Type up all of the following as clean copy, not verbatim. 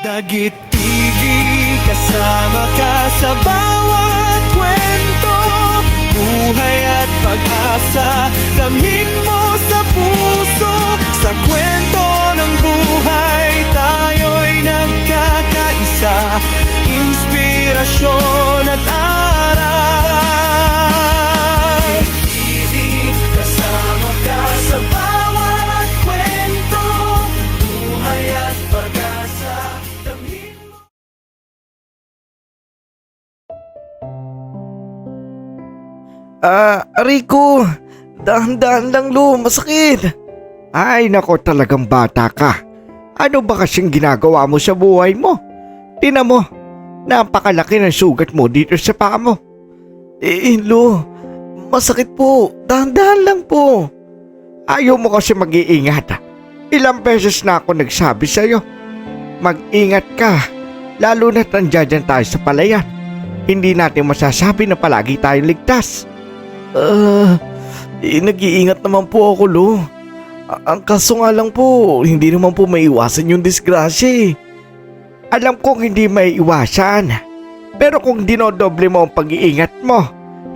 Dagit TV, kasama ka sa bawat kwento. Buhay at pag-asa, damhin mo sa puso. Sa kwento ng buhay, tayo'y nagkakaisa. Inspirasyon at aral. TV, kasama ka sa bawat kwento. Buhay at pag-asa, damhin mo. Rico, dahan-dahan lang lo, masakit. Ay nako, talagang bata ka. Ano ba kasing ginagawa mo sa buhay mo? Tingnan mo, napakalaki ng sugat mo dito sa paa mo. Lo, masakit po, dahan-dahan lang po. Ayaw mo kasi mag-iingat. Ilang beses na ako nagsabi sa'yo. Mag-ingat ka, lalo na't nandiyan tayo sa palayan. Hindi natin masasabi na palagi tayong ligtas. Nag-iingat naman po ako, Lo. Ang kaso nga lang po, hindi naman po maiwasan yung disgrasya eh. Alam kong hindi may iwasan. Pero kung dinodoble mo ang pag-iingat mo,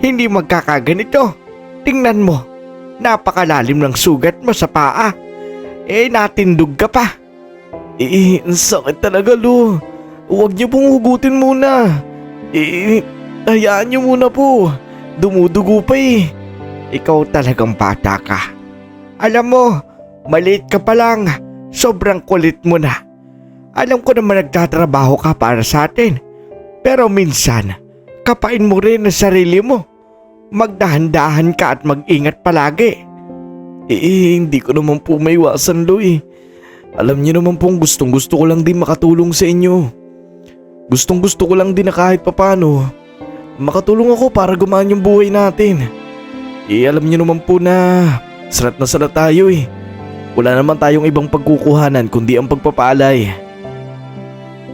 hindi magkakaganito. Tingnan mo, napakalalim ng sugat mo sa paa. Natindog ka pa. Ang sakit talaga, Lo. Huwag niyo pong hugutin muna. Hayaan niyo muna po. Dumudugo pa eh. Ikaw talagang bata ka. Alam mo, maliit ka pa lang. Sobrang kulit mo na. Alam ko naman nagtatrabaho ka para sa atin. Pero minsan, kapain mo rin ang sarili mo. Magdahan-dahan ka at mag-ingat palagi. Hindi ko naman po maiwasan, Lo eh. Alam niyo naman pong gustong-gusto ko lang din makatulong sa inyo. Gustong-gusto ko lang din na kahit papano makatulong ako para gumaan yung buhay natin. Alam niyo naman po na sarat na sarat tayo eh. Wala naman tayong ibang pagkukuhanan kundi ang pagpapaalay.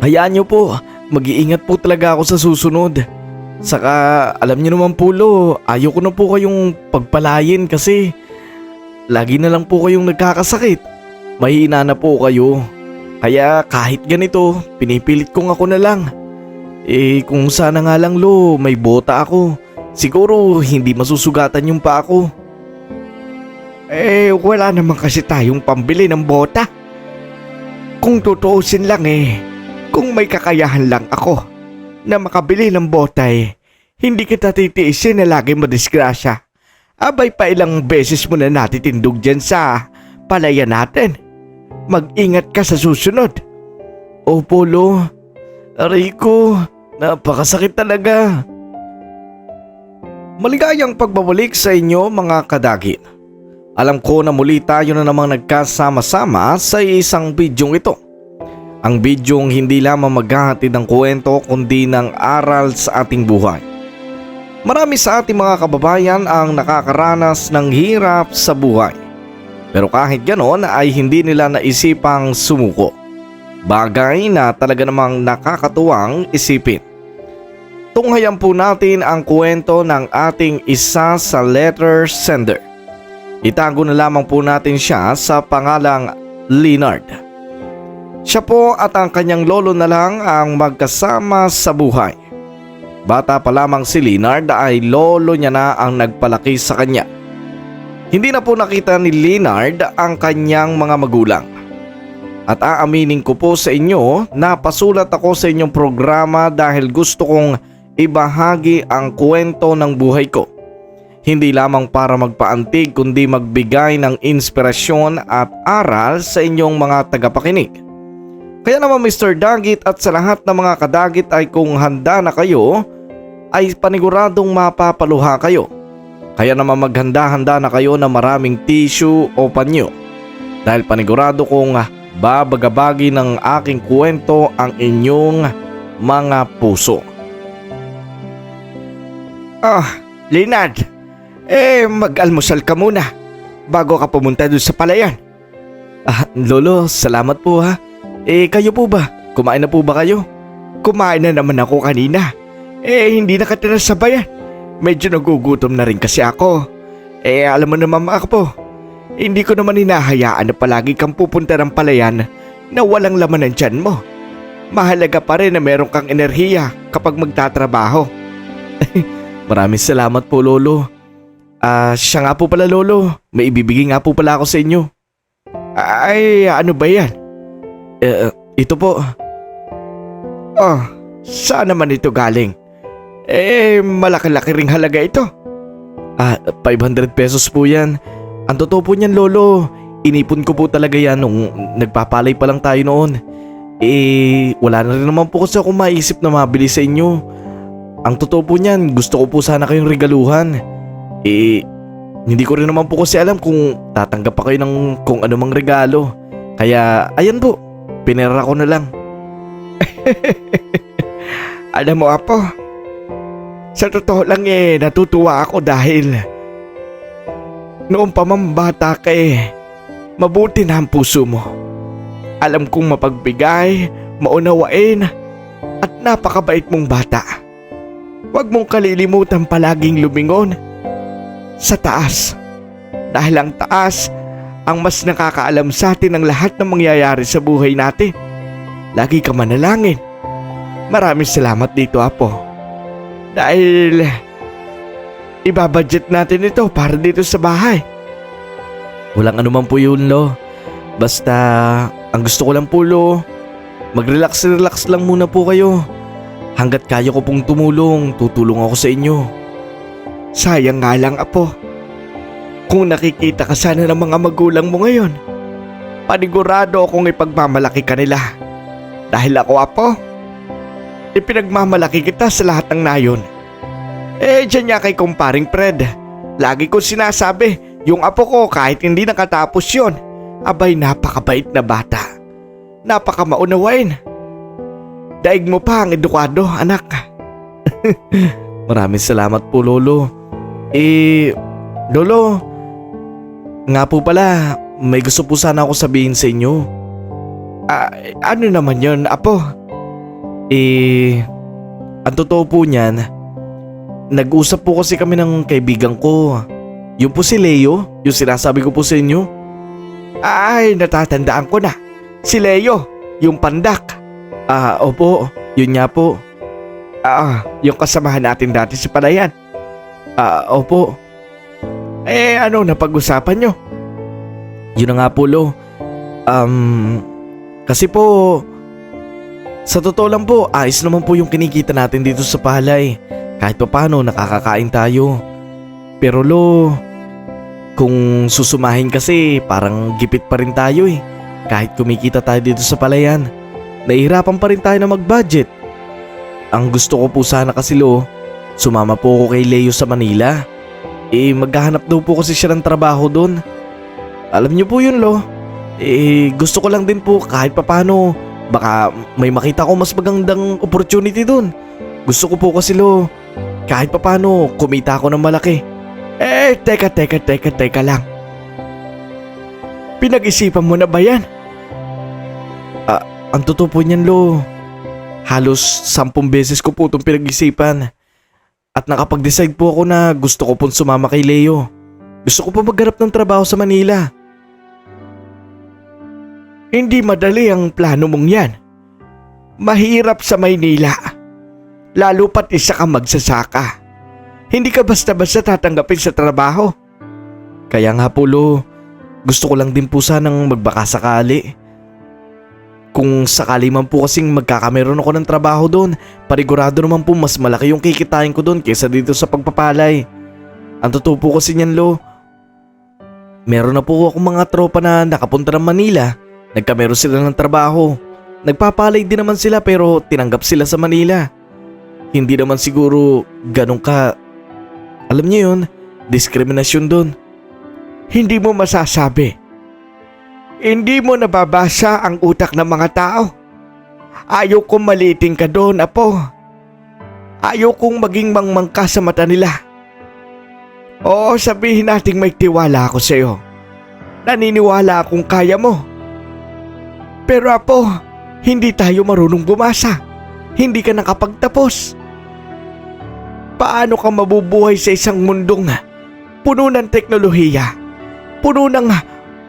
Hayaan niyo po, mag-iingat po talaga ako sa susunod. Saka alam niyo naman po, Lo, ayoko na po kayong pagpalayin kasi lagi na lang po kayong nagkakasakit. Mahina na po kayo. Kaya kahit ganito, pinipilit kong ako na lang. Kung sana nga lang, Lo, may bota ako. Siguro hindi masusugatan yung paa ko. Wala naman kasi tayong pambili ng bota. Kung tutuusin lang kung may kakayahan lang ako na makabili ng bota hindi kita titiisin na lagi madisgrasya. Abay pa ilang beses mo na natitindog dyan sa palayan natin. Mag-ingat ka sa susunod. Opo, Lo. Rico, napakasakit talaga. Maligayang pagbabalik sa inyo mga kadagit. Alam ko na muli tayo na namang nagkasama-sama sa isang bidyong ito. Ang bidyong hindi lamang maghahatid ng kwento kundi ng aral sa ating buhay. Marami sa ating mga kababayan ang nakakaranas ng hirap sa buhay. Pero kahit ganon ay hindi nila naisipang sumuko. Bagay na talaga namang nakakatuwang isipin. Tunghayan po natin ang kwento ng ating isa sa letter sender. Itago na lamang po natin siya sa pangalang Leonard. Siya po at ang kanyang lolo na lang ang magkasama sa buhay. Bata pa lamang si Leonard ay lolo niya na ang nagpalaki sa kanya. Hindi na po nakita ni Leonard ang kanyang mga magulang. At aaminin ko po sa inyo na pasulat ako sa inyong programa dahil gusto kong ibahagi ang kwento ng buhay ko. Hindi lamang para magpaantig kundi magbigay ng inspirasyon at aral sa inyong mga tagapakinig. Kaya naman Mr. Dagit at sa lahat ng mga kadagit ay kung handa na kayo ay paniguradong mapapaluha kayo. Kaya naman maghanda-handa na kayo na maraming tissue o panyo. Dahil panigurado kong babagabagi ng aking kwento ang inyong mga puso. Leonard, mag-almusal ka muna bago ka pumunta doon sa palayan. Lolo, salamat po ha. Kayo po ba? Kumain na po ba kayo? Kumain na naman ako kanina. Hindi nakatira sa bayan. Medyo nagugutom na rin kasi ako. Alam mo naman ako po, hindi ko naman hinahayaan na palagi kang pupunta ng palayan na walang laman ng tiyan mo. mahalaga pa rin na meron kang enerhiya kapag magtatrabaho. Maraming salamat po, Lolo. Siya nga po pala, Lolo. May ibibigay nga po pala ako sa inyo. Ay, ano ba yan? Ito po. Oh, saan naman ito galing? Malaki-laki ring halaga ito. 500 pesos po yan. Ang totoo po niyan, Lolo, inipon ko po talaga yan nung nagpapalay pa lang tayo noon. Wala na rin naman po kasi akong maisip na mabili sa inyo. Ang totoo po niyan, gusto ko po sana kayong regaluhan. Hindi ko rin naman po kasi alam kung tatanggap pa kayo ng kung anumang regalo. Kaya, ayan po, pinera ko na lang. Alam mo, Apo, sa totoo lang natutuwa ako dahil noong pa man bata ka mabuti na ang puso mo. Alam kong mapagbigay, maunawain at napakabait mong bata. Huwag mong kalilimutan palaging lumingon sa taas. Dahil ang taas ang mas nakakaalam sa atin ng lahat ng mangyayari sa buhay natin. Lagi ka manalangin. Maraming salamat dito, Apo. Dahil ibabudget natin ito para dito sa bahay. Walang anuman po yun, Lo. Basta, ang gusto ko lang po, Lo, mag-relax lang muna po kayo. Hanggat kaya ko pong tumulong, tutulong ako sa inyo. Sayang nga lang, Apo. Kung nakikita ka sana ng mga magulang mo ngayon, panigurado akong ipagmamalaki ka nila. Dahil ako, Apo, ipinagmamalaki kita sa lahat ng nayon. Diyan niya kay kumparing Fred. Lagi ko sinasabi, yung apo ko kahit hindi nakatapos yon, abay napakabait na bata. Napakamaunawain. Daig mo pa ang edukado, anak. Maraming salamat po, Lolo. Lolo, nga po pala, may gusto po sana ako sabihin sa inyo. Ano naman yon, Apo? Ang totoo po niyan, nag-usap po kasi kami ng kaibigan ko. Yung po si Leo, yung sinasabi ko po sa inyo. Ay, natatandaan ko na. Si Leo, yung pandak. Opo, yun nga po. Yung kasamahan natin dati sa palayan. Opo. Ano napag-usapan nyo? Yun na nga po, Lo. Kasi po, sa totoo lang po, ayos naman po yung kinikita natin dito sa palay. Kahit pa paano, nakakakain tayo. Pero Lo, kung susumahin kasi, parang gipit pa rin tayo eh. Kahit kumikita tayo dito sa palayan, nahihirapan pa rin tayo na mag-budget. Ang gusto ko po sana kasi, Lo, sumama po ako kay Leo sa Manila. Maghahanap daw po kasi siya ng trabaho doon. Alam niyo po yun, Lo. Gusto ko lang din po kahit papano, baka may makita ko mas magandang opportunity doon. Gusto ko po kasi, Lo, kahit papano kumita ako ng malaki. Teka lang. Pinag-isipan mo na ba yan? Ang totoo po niyan, Lo, halos 10 beses ko po itong pinag-isipan. At nakapag-decide po ako na gusto ko pong sumama kay Leo. Gusto ko po maghanap ng trabaho sa Manila. Hindi madali ang plano mong yan. Mahirap sa Maynila. Lalo pat isa kang magsasaka. Hindi ka basta-basta tatanggapin sa trabaho. Kaya nga po, Lo, gusto ko lang din po sanang magbaka sakali. Kung sakali man po kasing magkakameron ako ng trabaho doon, panigurado naman po mas malaki yung kikitain ko doon kaysa dito sa pagpapalay. Ang totoo po kasi niyan, Lo, meron na po akong mga tropa na nakapunta ng Manila. Nagkameron sila ng trabaho. Nagpapalay din naman sila pero tinanggap sila sa Manila. Hindi naman siguro ganun ka, alam niyo yun, diskriminasyon doon. Hindi mo masasabi. Hindi mo nababasa ang utak ng mga tao. Ayaw kong maliiting ka doon, Apo. Ayaw kong maging mangmangka sa mata nila. Oo, sabihin nating may tiwala ako sa iyo. Naniniwala akong kaya mo. Pero Apo, hindi tayo marunong bumasa. Hindi ka nakapagtapos. Paano ka mabubuhay sa isang mundong puno ng teknolohiya, puno ng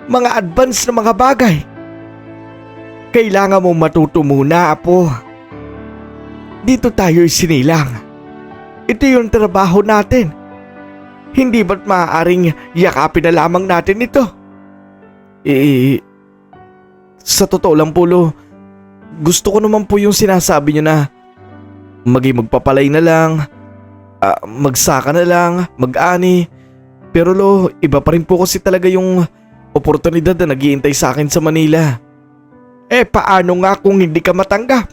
mga advanced na mga bagay? Kailangan mong matuto muna, Apo. Dito tayo sinilang. Ito yung trabaho natin. Hindi ba't maaaring yakapin na lamang natin ito? Sa totoo lang po, Lo, gusto ko naman po yung sinasabi niyo na magpapalay na lang, magsaka na lang, mag-ani. Pero Lo, iba pa rin po kasi talaga yung oportunidad na naghihintay sa akin sa Manila. Paano nga kung hindi ka matanggap?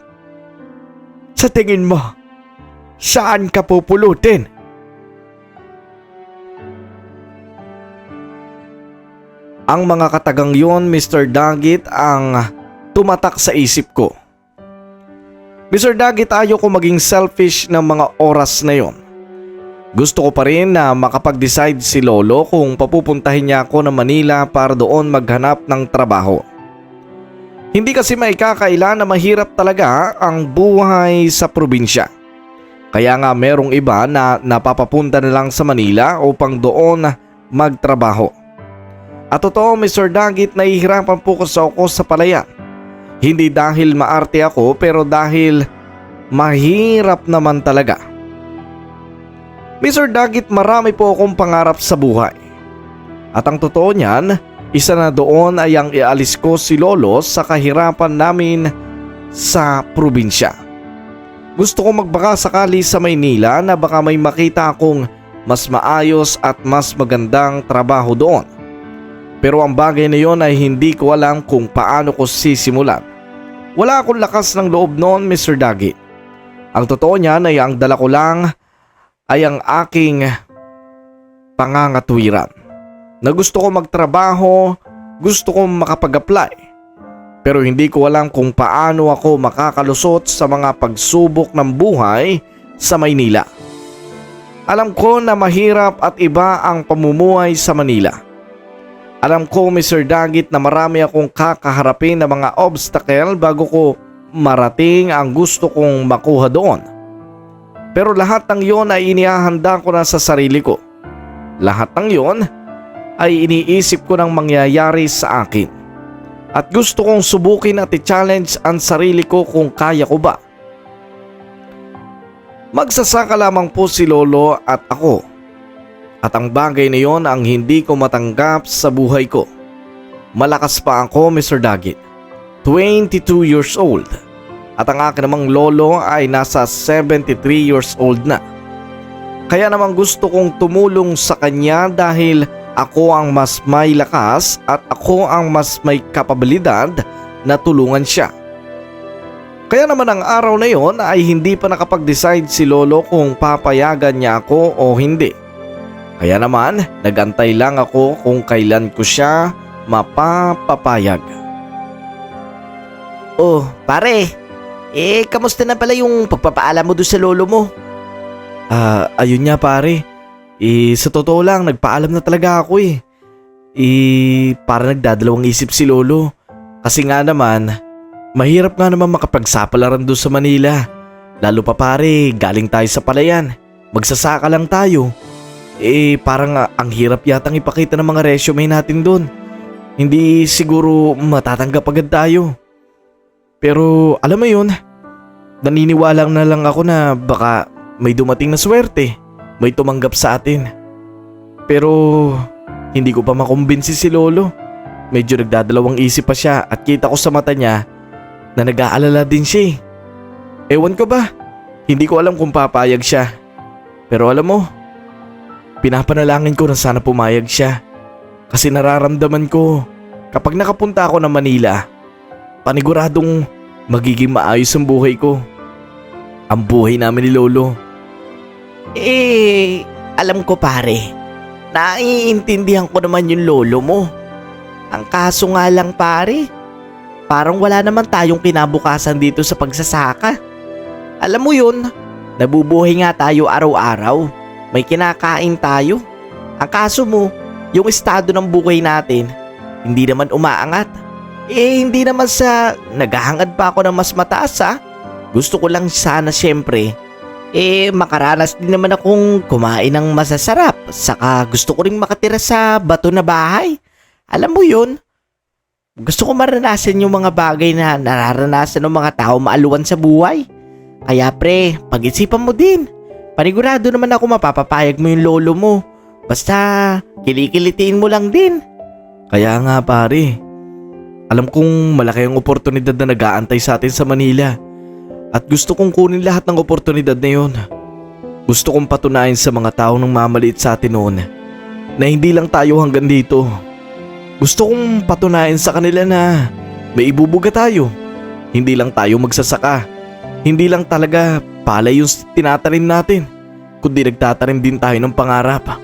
Sa tingin mo, saan ka pupulutin? Ang mga katagang yon, Mr. Dagit, ang tumatak sa isip ko. Mr. Dagit, ayoko maging selfish ng mga oras na yon. Gusto ko pa rin na makapag-decide si Lolo kung papupuntahin niya ako ng Manila para doon maghanap ng trabaho. Hindi kasi maikakaila na mahirap talaga ang buhay sa probinsya. Kaya nga merong iba na napapapunta na lang sa Manila upang doon magtrabaho. At totoo, Mr. Dagit, nahihirapan po ako sa palayan. Hindi dahil maarte ako pero dahil mahirap naman talaga. Mr. Dagit, marami po akong pangarap sa buhay. At ang totoo niyan, isa na doon ay ang ialis ko si Lolo sa kahirapan namin sa probinsya. Gusto ko magbaka sakali sa Maynila na baka may makita akong mas maayos at mas magandang trabaho doon. Pero ang bagay na yon ay hindi ko alam kung paano ko sisimulan. Wala akong lakas ng loob noon, Mr. Dagit. Ang totoo niyan ay ang dala ko lang ay ang aking pangangatwiran. Na gusto ko magtrabaho, gusto ko makapag-apply. Pero hindi ko alam kung paano ako makakalusot sa mga pagsubok ng buhay sa Maynila. Alam ko na mahirap at iba ang pamumuhay sa Manila. Alam ko, Mr. Dagit, na marami akong kakaharapin na mga obstacle bago ko marating ang gusto kong makuha doon. Pero lahat ng yon ay inihahanda ko na sa sarili ko. Lahat ng yon ay iniisip ko nang mangyayari sa akin. At gusto kong subukin at i-challenge ang sarili ko kung kaya ko ba. Magsasaka lamang po si Lolo at ako. At ang bagay na yon ang hindi ko matanggap sa buhay ko. Malakas pa ako, Mr. Dagit. 22 years old. At ang akin namang lolo ay nasa 73 years old na. Kaya naman gusto kong tumulong sa kanya dahil ako ang mas may lakas at ako ang mas may kapabilidad na tulungan siya. Kaya naman ang araw na yon ay hindi pa nakapag-decide si Lolo kung papayagan niya ako o hindi. Kaya naman nagantay lang ako kung kailan ko siya mapapapayag. Oh, pare. Kamusta na pala yung pagpapaalam mo doon sa lolo mo? Ayun nga pare. Sa totoo lang, nagpaalam na talaga ako eh. Para nagdadalawang isip si Lolo. Kasi nga naman, mahirap nga naman makapagsapalaran doon sa Manila. Lalo pa pare, galing tayo sa palayan. Magsasaka lang tayo. Parang ang hirap yatang ipakita ng mga resume natin doon. Hindi siguro matatanggap agad tayo. Pero alam mo yun, naniniwala na lang ako na baka may dumating na swerte, may tumanggap sa atin. Pero hindi ko pa makumbinsi si Lolo. Medyo nagdadalawang isip pa siya at kita ko sa mata niya na nag-aalala din siya eh. Ewan ko ba, hindi ko alam kung papayag siya. Pero alam mo, pinapanalangin ko na sana pumayag siya. Kasi nararamdaman ko kapag nakapunta ako ng Manila, paniguradong magiging maayos ang buhay ko. Ang buhay namin ni Lolo. Alam ko pare. Naiintindihan ko naman yung lolo mo. Ang kaso nga lang pare, parang wala naman tayong kinabukasan dito sa pagsasaka. Alam mo yun, nabubuhay nga tayo araw-araw. May kinakain tayo. Ang kaso mo, yung estado ng buhay natin, hindi naman umaangat. Hindi naman sa naghahangad pa ako ng mas mataas ha. Gusto ko lang sana syempre, makaranas din naman akong kumain ng masasarap. Saka gusto ko ring makatira sa bato na bahay. Alam mo yun? Gusto ko maranasan yung mga bagay na nararanasan ng mga tao maaluan sa buhay. Kaya pre, pag-isipan mo din. Panigurado naman ako mapapapayag mo yung lolo mo. Basta kilikilitiin mo lang din. Kaya nga pare, alam kong malaki ang oportunidad na nag-aantay sa atin sa Manila. At gusto kong kunin lahat ng oportunidad na yun. Gusto kong patunayan sa mga tao nang mamaliit sa atin noon na hindi lang tayo hanggang dito. Gusto kong patunayan sa kanila na may ibubuga tayo. Hindi lang tayo magsasaka. Hindi lang talaga palay yung tinatanim natin, kundi nagtatanim din tayo ng pangarap.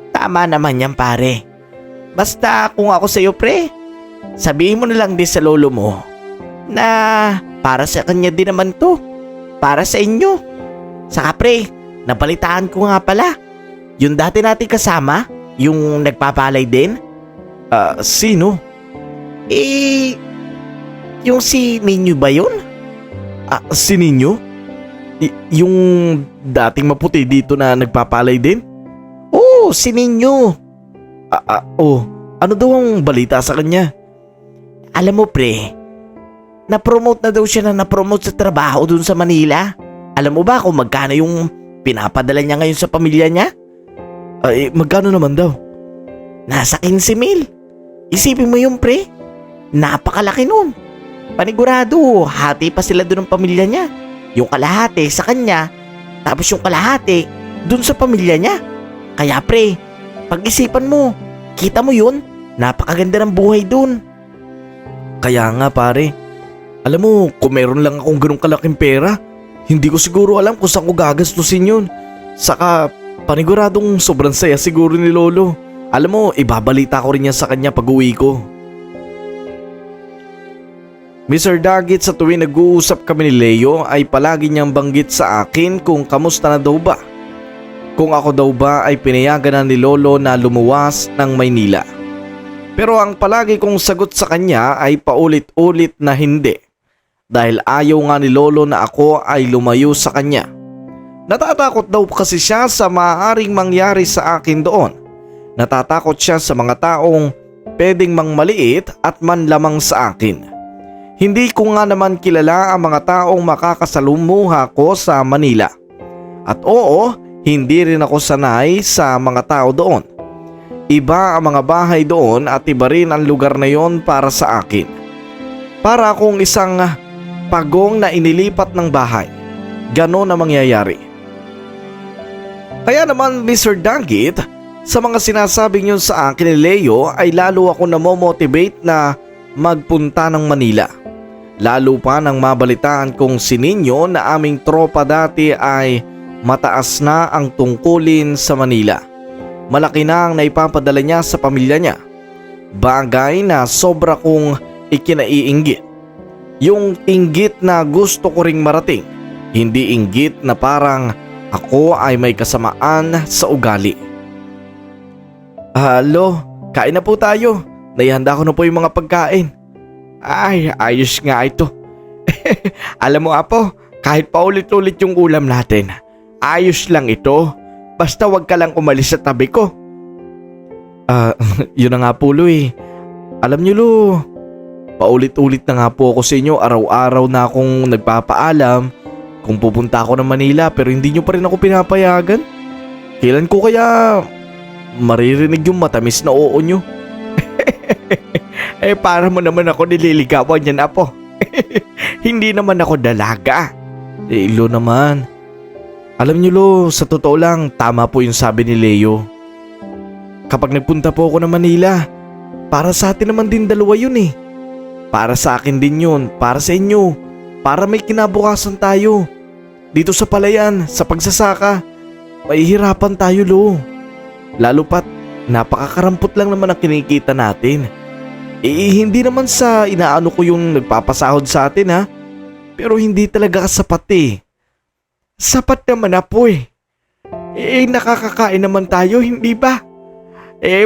Tama naman yan pare. Basta kung ako sa'yo pre, sabihin mo na lang din sa lolo mo na para sa kanya din naman to. Para sa inyo. Saka pre, nabalitaan ko nga pala. Yung dati natin kasama, yung nagpapalay din. Sino? Yung si Ninyo ba yun? Si Ninyo? Yung dating maputi dito na nagpapalay din? Oo, si Ninyo. Ano daw ang balita sa kanya? Alam mo pre, na-promote na daw siya na na-promote sa trabaho dun sa Manila. Alam mo ba kung magkano yung pinapadala niya ngayon sa pamilya niya? Magkano naman daw? Nasa 15,000. Isipin mo yung pre, napakalaki nun. Panigurado, hati pa sila dun ng pamilya niya. Yung kalahati sa kanya, tapos yung kalahati dun sa pamilya niya. Kaya pre, pag-isipan mo, kita mo yun, napakaganda ng buhay dun. Kaya nga pare, alam mo kung meron lang akong ganung kalaking pera, hindi ko siguro alam kung saan ko gagastusin yun. Saka paniguradong sobrang saya siguro ni Lolo. Alam mo, ibabalita ko rin yan sa kanya pag uwi ko. Mr. Dagit, sa tuwing nag-uusap kami ni Leo ay palagi niyang banggit sa akin kung kamusta na daw ba. Kung ako daw ba ay pinayagan na ni Lolo na lumuwas ng Maynila. Pero ang palagi kong sagot sa kanya ay paulit-ulit na hindi. Dahil ayaw nga ni Lolo na ako ay lumayo sa kanya. Natatakot daw kasi siya sa maaaring mangyari sa akin doon. Natatakot siya sa mga taong pwedeng mangmaliit at manlamang sa akin. Hindi ko nga naman kilala ang mga taong makakasalumuha ko sa Manila. At oo, hindi rin ako sanay sa mga tao doon. Iba ang mga bahay doon at iba rin ang lugar na yon para sa akin. Para akong isang pagong na inilipat ng bahay. Ganon na mangyayari. Kaya naman Mr. Dagit, sa mga sinasabing yun sa akin ni Leo ay lalo ako namomotivate na magpunta ng Manila. Lalo pa nang mabalitaan kong si Ninyo na aming tropa dati ay mataas na ang tungkulin sa Manila. Malaki na ang naipapadala niya sa pamilya niya. Bagay na sobra kong ikinaiinggit. Yung inggit na gusto ko ring marating. Hindi inggit na parang ako ay may kasamaan sa ugali. Halo, kain na po tayo. Naihanda ko na po yung mga pagkain. Ay, ayos nga ito. Alam mo Apo, kahit paulit-ulit yung ulam natin, ayos lang ito. Basta wag ka lang umalis sa tabi ko. Yun na nga po Lo eh. Alam niyo Lo, paulit-ulit na nga po ako sa inyo. Araw-araw na akong nagpapaalam kung pupunta ako ng Manila pero hindi niyo pa rin ako pinapayagan. Kailan ko kaya maririnig yung matamis na oo nyo? Para mo naman ako nililigawan yan Apo. Hindi naman ako dalaga. Lo naman. Alam nyo Lo, sa totoo lang tama po yung sabi ni Leo. Kapag nagpunta po ako ng Manila, para sa atin naman din dalawa yun eh. Para sa akin din yun, para sa inyo. Para may kinabukasan tayo. Dito sa palayan, sa pagsasaka, mahihirapan tayo Lo. Lalo pat napakakarampot lang naman ang kinikita natin. Hindi naman sa inaano ko yung nagpapasahod sa atin ha. Pero hindi talaga kasapat eh. Sapat naman Apo eh. Nakakakain naman tayo, hindi ba?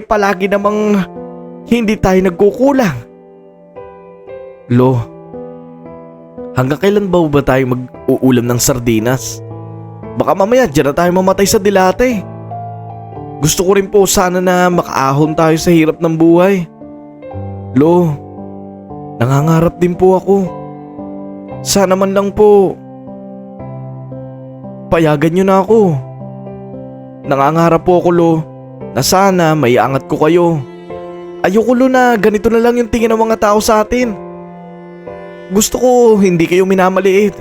Palagi namang hindi tayo nagkukulang. Lo, hanggang kailan ba tayo mag-uulam ng sardinas? Baka mamaya dyan na tayo mamatay sa dilate. Gusto ko rin po sana na makaahon tayo sa hirap ng buhay. Lo, Nangangarap din po ako. Sana man lang po payagan niyo na ako. Nangangarap po ako, Lo, na sana may angat ko kayo. Ayoko, Lo, na ganito na lang yung tingin ng mga tao sa atin. Gusto ko hindi kayo minamaliit.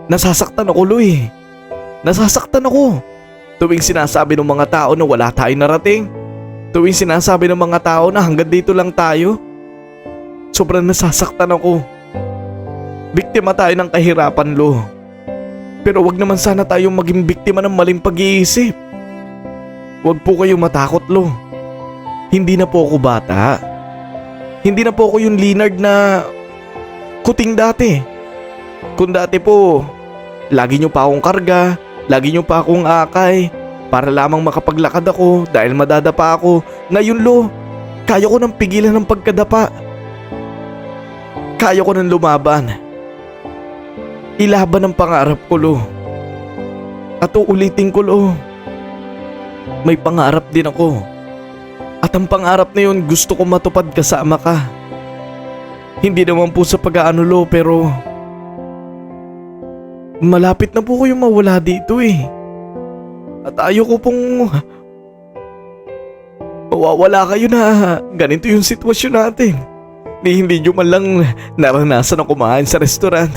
Nasasaktan ako, Lo, eh. Nasasaktan ako. Tuwing sinasabi ng mga tao na wala tayong narating. Tuwing sinasabi ng mga tao na hanggang dito lang tayo. Sobrang nasasaktan ako. Biktima tayo ng kahirapan, Lo. Pero wag naman sana tayong maging biktima ng maling pag-iisip. Wag po kayong matakot, Lo. Hindi na po ako bata. Hindi na po ako yung Leonard na kuting dati. Kung dati po, lagi nyo pa akong karga, lagi nyo pa akong akay, para lamang makapaglakad ako dahil madadapa ako. Ngayon, Lo, kaya ko nang pigilan ng pagkadapa. Kaya ko nang lumaban. Ilaban ang pangarap ko, Lo. At uulitin ko, Lo. May pangarap din ako. At ang pangarap na yun gusto ko matupad kasama ka. Hindi naman po sa pag-aano, Lo, pero malapit na po kayong mawala dito eh. At ayoko pong mawawala kayo na ganito yung sitwasyon natin. Hindi nyo man lang naranasan na kumain sa restaurant.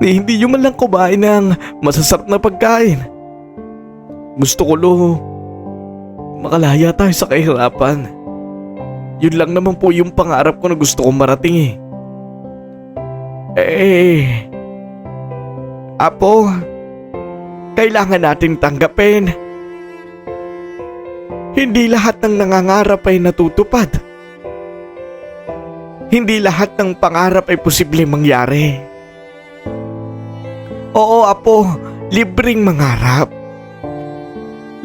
Hindi nyo man lang kumain ng masasarap na pagkain. Gusto ko, Lo, makalaya tayo sa kahirapan. Yun lang naman po yung pangarap ko na gusto kong marating eh. Apo, kailangan nating tanggapin. Hindi lahat ng nangangarap ay natutupad. Hindi lahat ng pangarap ay posibleng mangyari. Oo, Apo, libreng mangarap.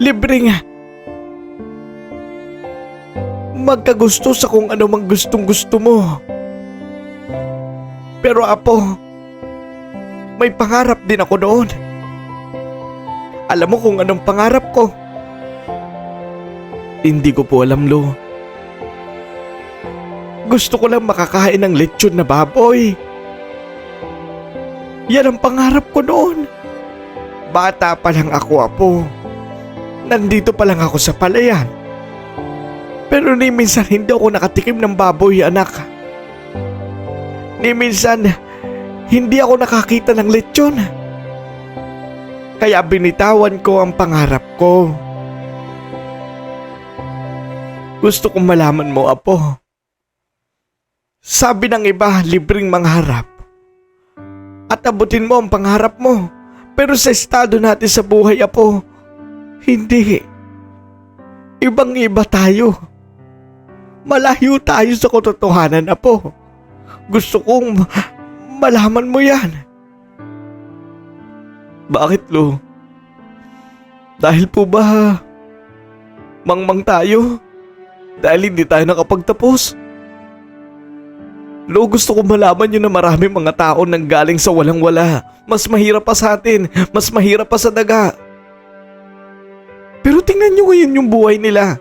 Libreng magkagusto sa kung ano mang gustong gusto mo. Pero Apo, may pangarap din ako doon. Alam mo kung anong pangarap ko? Hindi ko po alam, Lo. Gusto ko lang makakain ng lechon na baboy. Yan ang pangarap ko noon. Bata pa lang ako, Apo. Nandito pa lang ako sa palayan. Pero ni minsan hindi ako nakatikim ng baboy, anak. Ni minsan hindi ako nakakita ng lechon. Kaya binitawan ko ang pangarap ko. Gusto kong malaman mo, Apo. Sabi ng iba, libreng mangarap. At abutin mo ang pangarap mo. Pero sa estado natin sa buhay, Apo, hindi. Ibang-iba tayo. Malayo tayo sa katotohanan, Apo. Gusto kong malaman mo yan. Bakit, Lo? Dahil po ba mangmang tayo? Dahil hindi tayo nakapagtapos? Lo, gusto kong malaman yun na marami mga tao nang galing sa walang-wala. Mas mahirap pa sa atin. Mas mahirap pa sa daga. Pero tingnan nyo ngayon yung buhay nila.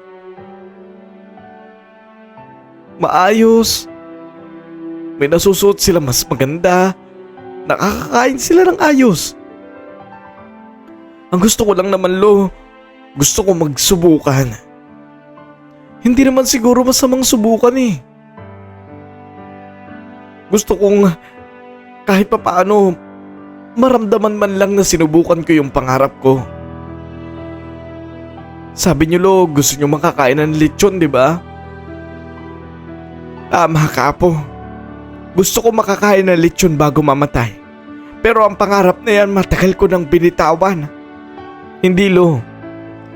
Maayos. May nasusuot sila mas maganda. Nakakakain sila ng ayos. Ang gusto ko lang naman, Lo, gusto ko magsubukan. Hindi naman siguro masamang subukan eh. Gusto kong kahit papaano maramdaman man lang na sinubukan ko yung pangarap ko. Sabi niyo, Lo, gusto niyo makakain ng lechon, di ba? Tama ka, Apo. Gusto ko makakain ng lechon bago mamatay. Pero ang pangarap na yan matagal ko nang binitawan. Hindi, Lo.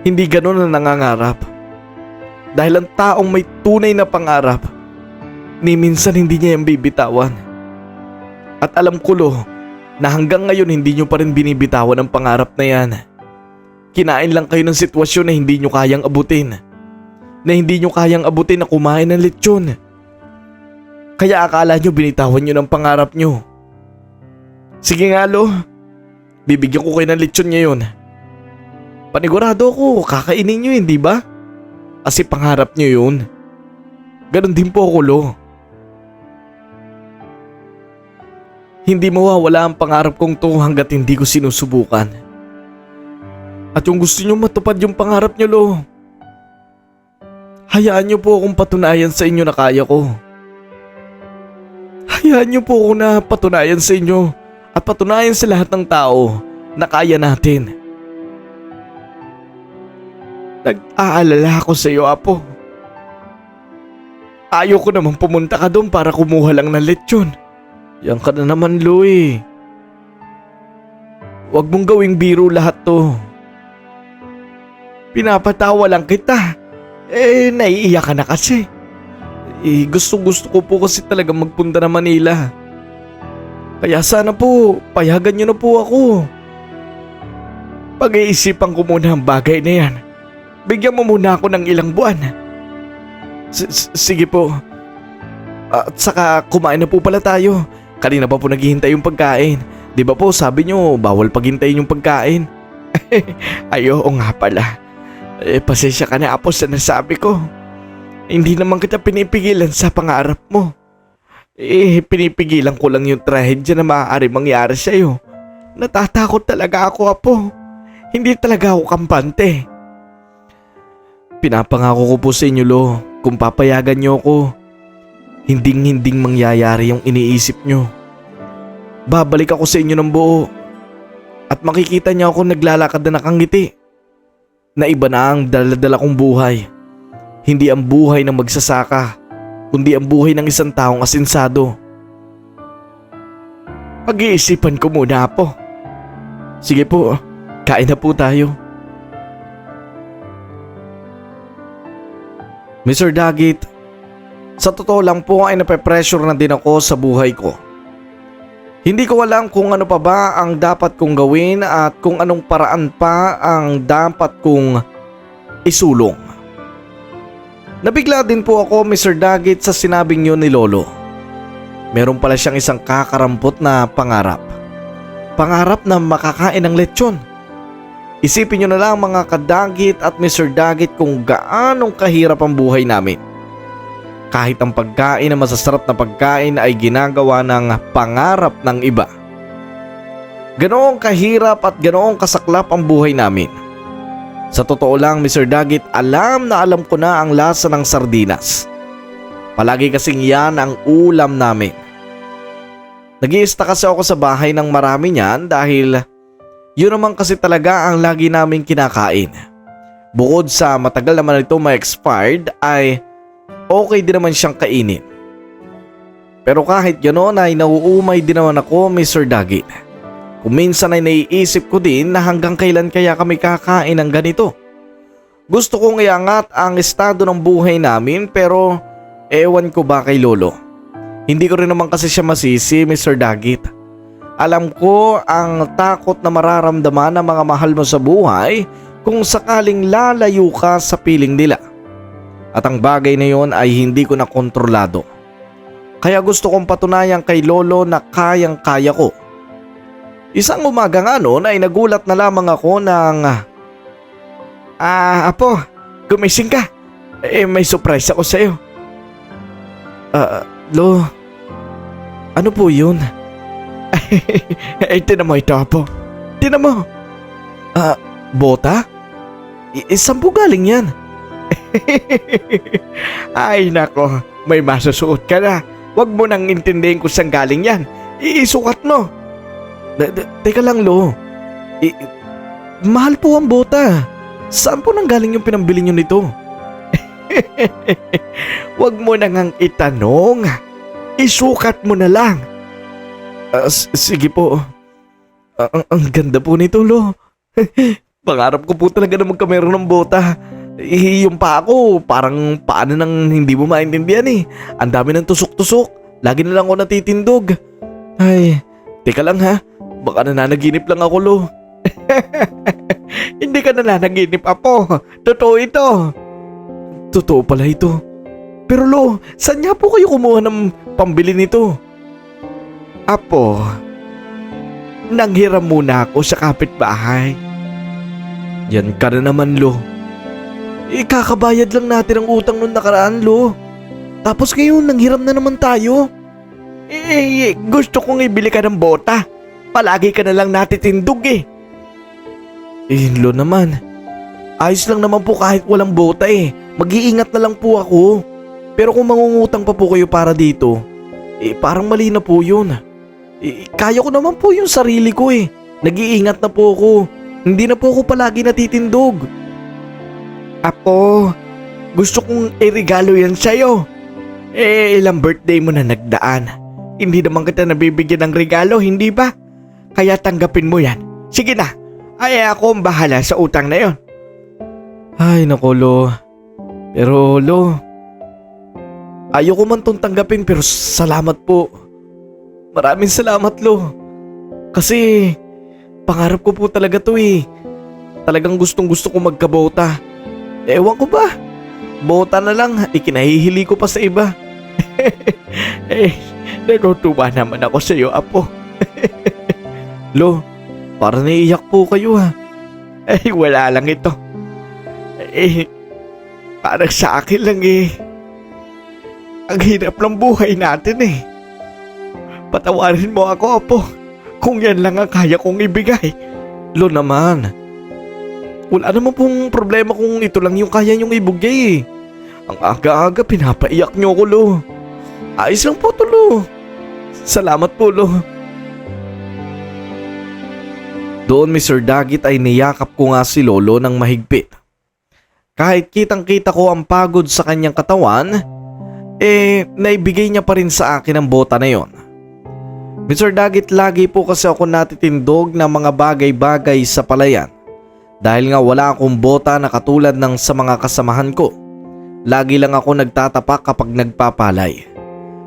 Hindi ganun ang nangangarap. Dahil ang taong may tunay na pangarap, ni minsan hindi niya yung bibitawan. At alam ko, Lo, na hanggang ngayon hindi niyo pa rin binibitawan ang pangarap na yan. Kinain lang kayo ng sitwasyon na hindi niyo kayang abutin. Na hindi niyo kayang abutin na kumain ng lechon. Kaya akala niyo binitawan niyo ng pangarap niyo. Sige nga, Lo. Bibigyan ko kayo ng lechon ngayon. Panigurado ko, kakainin niyo hindi ba? Kasi pangarap niyo yun. Ganon din po ako, Lo. Hindi mawawala ang pangarap kong to hanggat hindi ko sinusubukan. At yung gusto nyo matupad yung pangarap nyo, Lo, hayaan nyo po akong patunayan sa inyo na kaya ko. Hayaan nyo po ako na patunayan sa inyo at patunayan sa lahat ng tao na kaya natin. Nag-aalala ako sa iyo, Apo. Ayaw ko naman pumunta ka doon para kumuha lang ng lechon. Yan ka na naman, Lo eh. Huwag mong gawing biro lahat to. Pinapatawa lang kita. Naiiyak ka na kasi. Gusto ko po kasi talaga magpunta na Manila. Kaya sana po, payagan niyo na po ako. Pag-iisipan ko muna ang bagay na yan. Bigyan mo muna ako ng ilang buwan. Sige po. At saka kumain na po pala tayo. Kanina pa po naghihintay yung pagkain. Di ba po sabi niyo bawal paghintayin yung pagkain? Ay oo nga pala. Pasensya ka na, Apo, sa nasabi ko. Hindi naman kita pinipigilan sa pangarap mo. Pinipigilan ko lang yung trahedya na maaari mangyari sa'yo. Natatakot talaga ako, Apo. Hindi talaga ako kampante. Pinapangako ko po sa inyo, Lo, kung papayagan niyo ako, hinding mangyayari yung iniisip niyo. Babalik ako sa inyo ng buo at makikita niyo ako naglalakad na nakangiti. Na iba na ang daladala kong buhay. Hindi ang buhay ng magsasaka, kundi ang buhay ng isang taong asinsado. Pag-iisipan ko muna, Apo. Sige po, kain na po tayo. Mr. Dagit, sa totoo lang po ay nape-pressure na din ako sa buhay ko. Hindi ko alam kung ano pa ba ang dapat kong gawin at kung anong paraan pa ang dapat kong isulong. Nabigla din po ako, Mr. Dagit, sa sinabing yun ni Lolo. Meron pala siyang isang kakarampot na pangarap. Pangarap na makakain ng lechon. Isipin nyo na lang mga kadagit at Mr. Dagit kung gaanong kahirap ang buhay namin. Kahit ang pagkain na masasarap na pagkain ay ginagawa ng pangarap ng iba. Ganoong kahirap at ganoong kasaklap ang buhay namin. Sa totoo lang, Mr. Dagit, alam na alam ko na ang lasa ng sardinas. Palagi kasing yan ang ulam namin. Nag-iista kasi ako sa bahay ng marami niyan dahil yun naman kasi talaga ang lagi namin kinakain. Bukod sa matagal naman ito ma-expired ay okay din naman siyang kainin. Pero kahit ganoon ay nauumay din naman ako, Mr. Dagit. Kung minsan ay naiisip ko din na hanggang kailan kaya kami kakain ng ganito. Gusto kong iangat ang estado ng buhay namin pero ewan ko ba kay Lolo. Hindi ko rin naman kasi siya masisi, Mr. Dagit. Alam ko ang takot na mararamdaman ng mga mahal mo sa buhay kung sakaling lalayo ka sa piling nila. At ang bagay na yon ay hindi ko na kontrolado. Kaya gusto kong patunayan kay Lolo na kayang-kaya ko. Isang umaga nga noon ay nagulat na lamang ako ng Apo, gumising ka. May surprise ako sa'yo. Lo, ano po yun? Tinan mo ito, Apo. Tinan mo. Bota? Saan po galing yan? Ay nako, may masusuot ka na. Huwag mo nang intindihin kung saan galing yan. Iisukat mo. Teka lang, Lo. Mahal po ang bota. Saan po nang galing yung pinambili nyo nito? Huwag mo nang itanong. Isukat mo na lang. Sige po. Ang ganda po nito, Lo. Pangarap ko po talaga na magkameron ng bota. Yung pa ako, parang paano nang hindi mo maintindihan eh. Ang dami ng tusok-tusok. Lagi na lang ako natitindog. Ay, teka lang ha. Baka nananaginip lang ako, Lo. Hindi ka nananaginip, Apo. Totoo ito. Totoo pala ito. Pero Lo, saan nga po kayo kumuha ng pambili nito? Apo, nanghiram muna ako sa kapitbahay. Yan ka na naman, Lo. Ikakabayad lang natin ang utang nung nakaraan, Lo. Tapos ngayon, nanghiram na naman tayo. Gusto kong ibili ka ng bota. Palagi ka na lang natitindog eh. Lo naman. Ayos lang naman po kahit walang bota eh. Mag-iingat na lang po ako. Pero kung mangungutang pa po kayo para dito, parang mali na po yun. Kaya ko naman po yung sarili ko eh. Nag-iingat na po ako. Hindi na po ako palagi natitindog. Apo, gusto kong irigalo yan sa'yo. Ilang birthday mo na nagdaan. Hindi naman kita nabibigyan ng regalo, hindi ba? Kaya tanggapin mo yan. Sige na, ay ako ang bahala sa utang na yon. Ay nako Lo. Pero Lo, ayoko man tong tanggapin pero salamat po. Maraming salamat Lo. Kasi pangarap ko po talaga to eh. Talagang gustong gusto ko magkabota. Ewan ko ba? Bota na lang, ikinahihili ko pa sa iba. Natutuwa naman ako sa iyo, Apo. Lo, para naiiyak po kayo ha. Wala lang ito. Parang sa akin lang eh. Ang hirap ng buhay natin eh. Patawarin mo ako, Apo. Kung yan lang ang kaya kong ibigay. Lo naman. Wala naman pong problema kung ito lang yung kaya nyong ibigay eh. Ang aga-aga pinapaiyak nyo ko Lo. Ayos lang po to Lo. Salamat po Lo. Doon Mr. Dagit ay niyakap ko nga si Lolo ng mahigpit. Kahit kitang-kita ko ang pagod sa kanyang katawan, naibigay niya pa rin sa akin ang bota na yon. Mr. Dagit, lagi po kasi ako natitindog ng mga bagay-bagay sa palayan. Dahil nga wala akong bota na katulad ng sa mga kasamahan ko. Lagi lang ako nagtatapak kapag nagpapalay.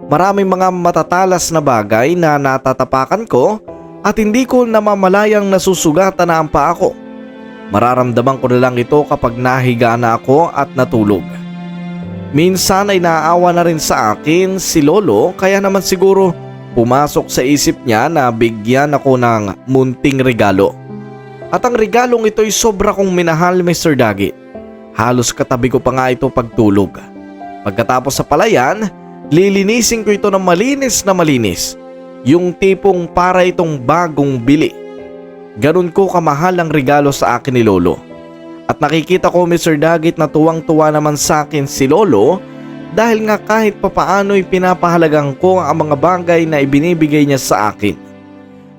Maraming mga matatalas na bagay na natatapakan ko at hindi ko namamalayang nasusugatan na ang paa ko. Mararamdaman ko na lang ito kapag nahiga na ako at natulog. Minsan ay naaawa na rin sa akin si Lolo kaya naman siguro pumasok sa isip niya na bigyan ako ng munting regalo. At ang regalong ito ay sobra kong minahal Mr. Dagit. Halos katabi ko pa nga ito pagtulog. Pagkatapos sa palayan, lilinisin ko ito ng malinis na malinis. Yung tipong para itong bagong bili. Ganun ko kamahal ang regalo sa akin ni Lolo. At nakikita ko Mr. Dagit na tuwang-tuwa naman sa akin si Lolo dahil nga kahit papaano'y pinapahalagang ko ang mga bagay na ibinibigay niya sa akin.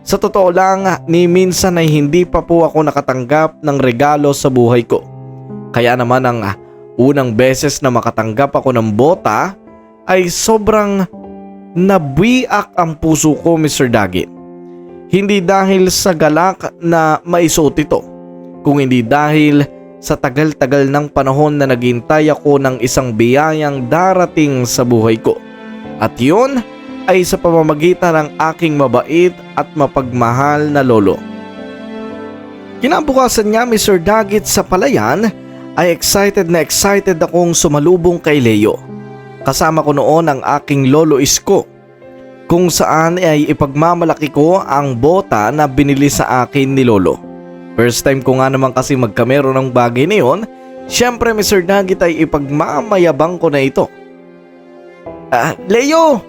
Sa totoo lang, ni minsan ay hindi pa po ako nakatanggap ng regalo sa buhay ko. Kaya naman ang unang beses na makatanggap ako ng bota ay sobrang nabiak ang puso ko Mr. Dagit. Hindi dahil sa galak na maisuot ito, kung hindi dahil sa tagal-tagal ng panahon na naghintay ako ng isang biyayang darating sa buhay ko. At yun ay sa pamamagitan ng aking mabait at mapagmahal na lolo. Kinabukasan niya Mr. Dagit sa palayan ay excited akong sumalubong kay Leo. Kasama ko noon ang aking lolo Isko, kung saan ay ipagmamalaki ko ang bota na binili sa akin ni Lolo. First time ko nga naman kasi magkamero ng bagay na yun, syempre Mr. Dagit ay ipagmamayabang ko na ito. Leo!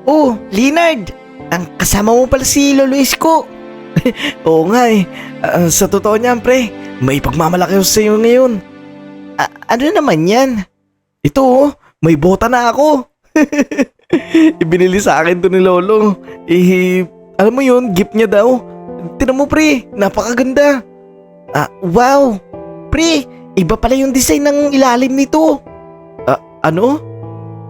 Oh, Leonard! Ang kasama mo pala si Lolo Isko. Oo nga eh. Sa totoo niyan pre, may pagmamalaki ko sa iyo ngayon. Ano naman yan? Ito oh, may bota na ako. Ibinili sa akin to ni Lolo. Alam mo yun, gift niya daw. Tinan mo pre, napakaganda. Wow! Pre, iba pala yung design ng ilalim nito. Ano?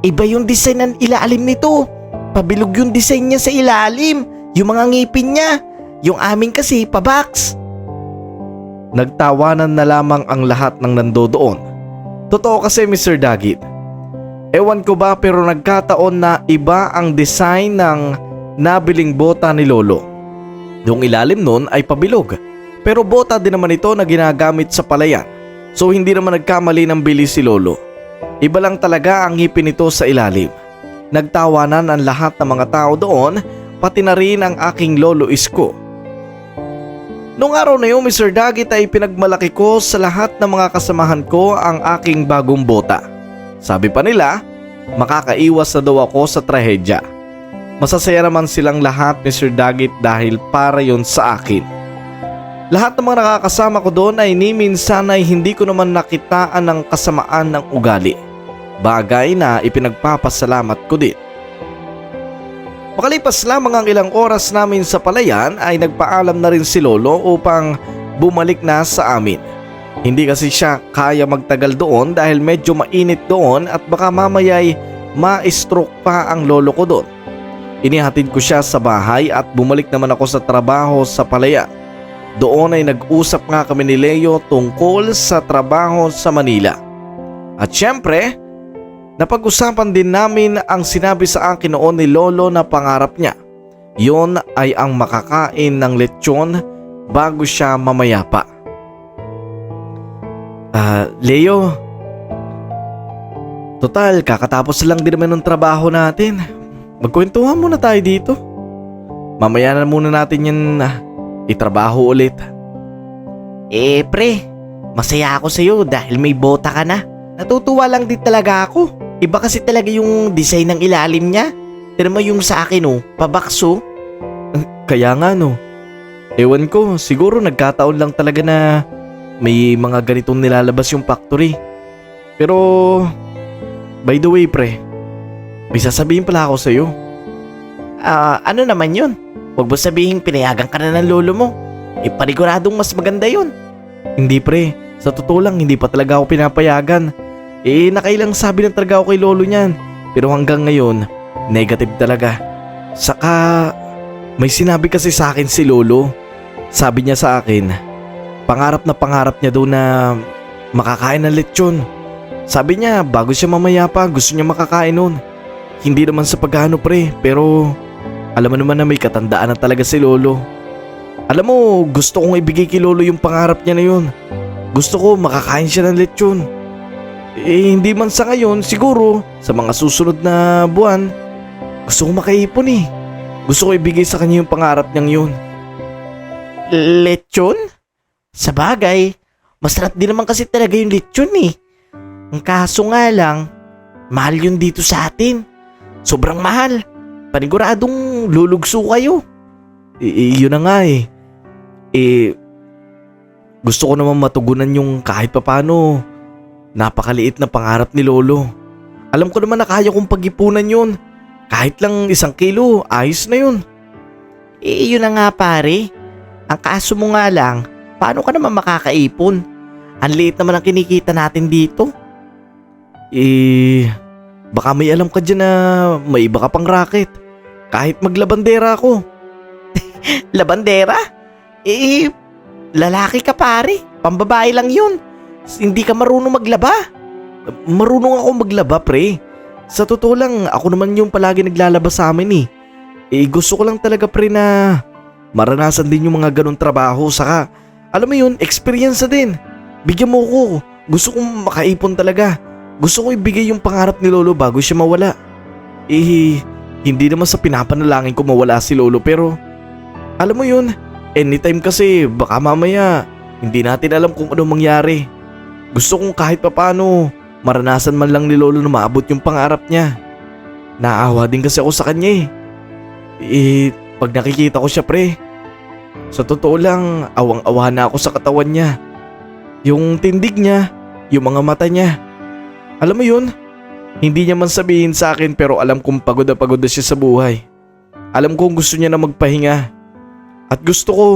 Iba yung design ng ilalim nito. Pabilog yung design niya sa ilalim. Yung mga ngipin niya. Yung amin kasi, pabox. Nagtawanan na lamang ang lahat ng nandoon. Totoo kasi Mr. Dagit. Ewan ko ba pero nagkataon na iba ang design ng nabiling bota ni Lolo. Yung ilalim nun ay pabilog. Pero bota din naman ito na ginagamit sa palayan. So hindi naman nagkamali ng bili si Lolo. Iba lang talaga ang ngipin nito sa ilalim. Nagtawanan ang lahat ng mga tao doon, pati na rin ang aking lolo Isko. Noong araw na yun, Mr. Dagit ay pinagmalaki ko sa lahat ng mga kasamahan ko ang aking bagong bota. Sabi pa nila, makakaiwas na daw ako sa trahedya. Masasaya naman silang lahat ni Sir Dagit dahil para yon sa akin. Lahat ng mga nakakasama ko doon ay ni minsan ay hindi ko naman nakitaan ng kasamaan ng ugali. Bagay na ipinagpapasalamat ko din. Makalipas lamang ang ilang oras namin sa palayan ay nagpaalam na rin si Lolo upang bumalik na sa amin. Hindi kasi siya kaya magtagal doon dahil medyo mainit doon at baka mamaya'y ma-stroke pa ang lolo ko doon. Inihatid ko siya sa bahay at bumalik naman ako sa trabaho sa palayan. Doon ay nag-usap nga kami ni Leo tungkol sa trabaho sa Manila. At syempre, napag-usapan din namin ang sinabi sa akin noon ni Lolo na pangarap niya. Yon ay ang makakain ng lechon bago siya mamayapa. Leo, total kakatapos lang din naman ng trabaho natin. Magkwentuhan muna tayo dito. Mamaya na muna natin yan itrabaho ulit. Pre, masaya ako sa'yo dahil may bota ka na. Natutuwa lang din talaga ako. Iba kasi talaga yung design ng ilalim niya. Tignan mo yung sa akin pabakso. Kaya nga no. Ewan ko, siguro nagkataon lang talaga na may mga ganitong nilalabas yung factory. Pero, by the way pre, may sasabihin pala ako sa'yo. Ano naman yun? Huwag mo sabihin pinayagan ka na ng lolo mo. Paniguradong mas maganda yun. Hindi pre, sa totoo lang hindi pa talaga ako pinapayagan. Nakailang sabi na talaga ako kay lolo niyan. Pero hanggang ngayon, negative talaga. Saka, may sinabi kasi sa akin si lolo. Sabi niya sa akin, pangarap niya daw na makakain ng lechon. Sabi niya bago siya mamaya pa gusto niya makakain nun. Hindi naman sa pagano pre, pero alam mo naman na may katandaan na talaga si lolo. Alam mo, gusto kong ibigay kay lolo yung pangarap niya na yun. Gusto ko makakain siya ng lechon. Hindi man sa ngayon, siguro sa mga susunod na buwan. Gusto ko makaipon Gusto ko ibigay sa kanya yung pangarap niyang yun. Lechon? Sa bagay, masarap din naman kasi talaga yung lechon Ang kaso nga lang, mahal yun dito sa atin. Sobrang mahal. Paniguradong lulugso kayo. Yun na nga gusto ko naman matugunan yung kahit papano napakaliit na pangarap ni lolo. Alam ko naman na kaya kong pag-ipunan yun. Kahit lang 1 kilo, ayos na yun. Yun na nga pare. Ang kaso mo nga lang, paano ka naman makakaipon? Ang liit naman ang kinikita natin dito. Baka may alam ka dyan na may iba ka pang racket. Kahit maglabandera ako. Labandera? Lalaki ka pare. Pambabae lang yun. Hindi ka marunong maglaba. Marunong ako maglaba pre. Sa totoo lang, ako naman yung palagi naglalaba sa amin gusto ko lang talaga pre na maranasan din yung mga ganong trabaho. Saka, alam mo yun, experience na din. Bigyan mo ko. Gusto kong makaipon talaga. Gusto ko ibigay yung pangarap ni lolo bago siya mawala. Hindi naman sa pinapanalangin ko mawala si lolo pero alam mo yun, anytime kasi baka mamaya hindi natin alam kung ano mangyari. Gusto kong kahit papano maranasan man lang ni lolo na maabot yung pangarap niya. Naawa din kasi ako sa kanya pag nakikita ko siya pre, sa totoo lang awang-awa na ako sa katawan niya. Yung tindig niya, yung mga mata niya. Alam mo yun, hindi niya man sabihin sa akin pero alam kong pagod na siya sa buhay. Alam kong gusto niya na magpahinga. At gusto ko,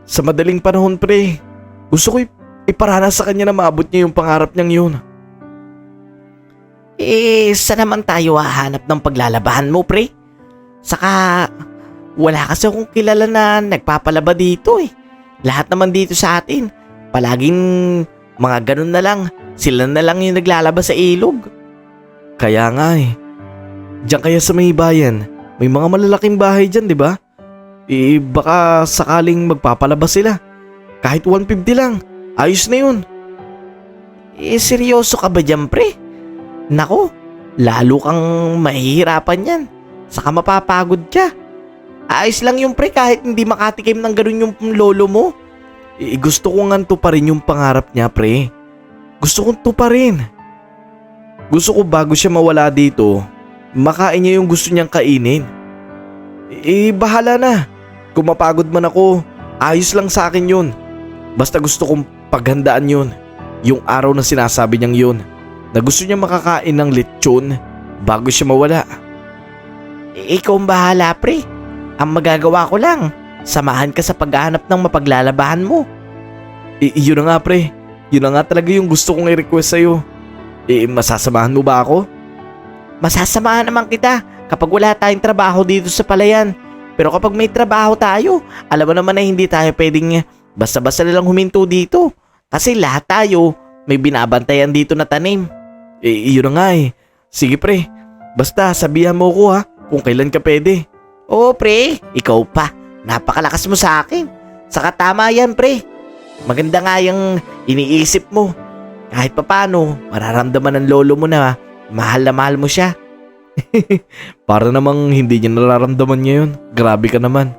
sa madaling panahon pre, gusto ko iparana sa kanya na maabot niya yung pangarap niyang yun. Saan naman tayo hahanap ng paglalabahan mo pre? Saka, wala kasi akong kilala na nagpapalaba dito Lahat naman dito sa atin, palaging mga ganun na lang. Sila na lang yung naglalaba sa ilog. Kaya nga Diyan kaya sa may bayan, may mga malalaking bahay dyan, di ba? Baka sakaling magpapalaba sila. Kahit 150 lang, ayos na yun. Seryoso ka ba dyan pre? Nako, lalo kang mahihirapan yan. Saka mapapagod ka. Ayos lang yung pre kahit hindi makatikim ng ganun yung lolo mo. Gusto ko nga tuparin yung pangarap niya pre. Gusto kong tuparin. Gusto ko bago siya mawala dito, makain niya yung gusto niyang kainin. Bahala na. Kung mapagod man ako, ayos lang sa akin yun. Basta gusto kong paghandaan yun. Yung araw na sinasabi niyang yun, na gusto niya makakain ng lechon bago siya mawala. Ikaw ang bahala, pre. Ang magagawa ko lang, samahan ka sa paghahanap ng mapaglalabahan mo. Yun na nga pre, yun na nga talaga yung gusto kong i-request sa'yo. Masasamahan mo ba ako? Masasamahan naman kita kapag wala tayong trabaho dito sa palayan. Pero kapag may trabaho tayo, alam mo naman na hindi tayo pwedeng basta-basta nilang huminto dito. Kasi lahat tayo may binabantayan dito na tanim. Yun na nga eh. Sige pre, basta sabihan mo ko ha kung kailan ka pwede. Oo pre, ikaw pa. Napakalakas mo sa akin. Saka tama yan pre. Maganda nga yung iniisip mo. Kahit papano, mararamdaman ng lolo mo na mahal mo siya. Para namang hindi niya nararamdaman niya yun. Grabe ka naman.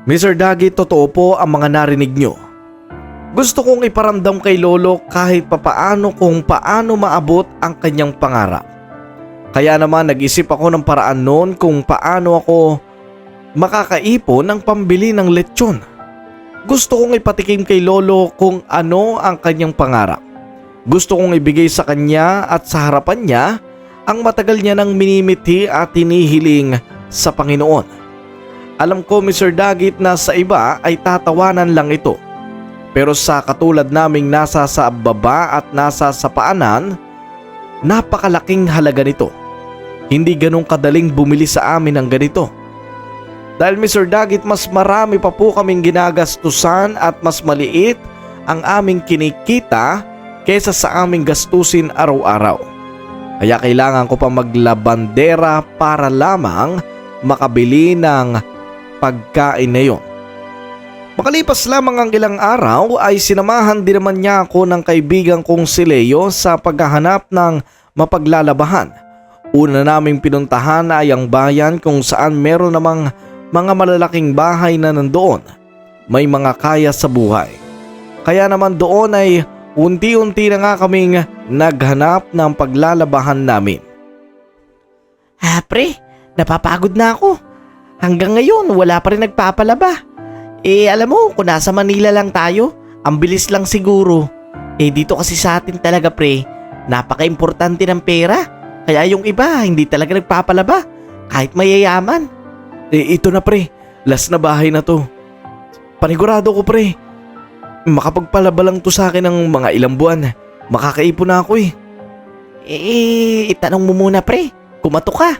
Mr. Dagi, totoo po ang mga narinig nyo. Gusto kong iparamdam kay Lolo kahit papaano kung paano maabot ang kanyang pangarap. Kaya naman nag-isip ako ng paraan noon kung paano ako makakaipon ng pambili ng lechon. Gusto kong ipatikim kay Lolo kung ano ang kanyang pangarap. Gusto kong ibigay sa kanya at sa harapan niya ang matagal niya nang minimiti at hinihiling sa Panginoon. Alam ko Mr. Dagit na sa iba ay tatawanan lang ito. Pero sa katulad naming nasa sa baba at nasa sa paanan, napakalaking halaga nito. Hindi ganong kadaling bumili sa amin ng ganito. Dahil Mr. Dagit mas marami pa po kaming ginagastusan at mas maliit ang aming kinikita kesa sa aming gastusin araw-araw. Kaya kailangan ko pa maglabandera para lamang makabili ng pagkain na yon. Makalipas lamang ang ilang araw ay sinamahan din naman niya ako ng kaibigan kong si Leo sa paghahanap ng mapaglalabahan. Una naming pinuntahan ay ang bayan kung saan meron namang mga malalaking bahay na nandoon. May mga kaya sa buhay. Kaya naman doon ay unti-unti na nga kaming naghanap ng paglalabahan namin. Pre, napapagod na ako. Hanggang ngayon, wala pa rin nagpapalaba. Alam mo, kung nasa Manila lang tayo, ang bilis lang siguro. Dito kasi sa atin talaga pre, napaka-importante ng pera. Kaya yung iba, hindi talaga nagpapalaba. Kahit mayayaman. Ito na pre, last na bahay na to. Panigurado ko pre, makapagpalaba lang to sa akin ng mga ilang buwan. Makakaipon na ako eh. Itanong mo muna pre, kumato ka.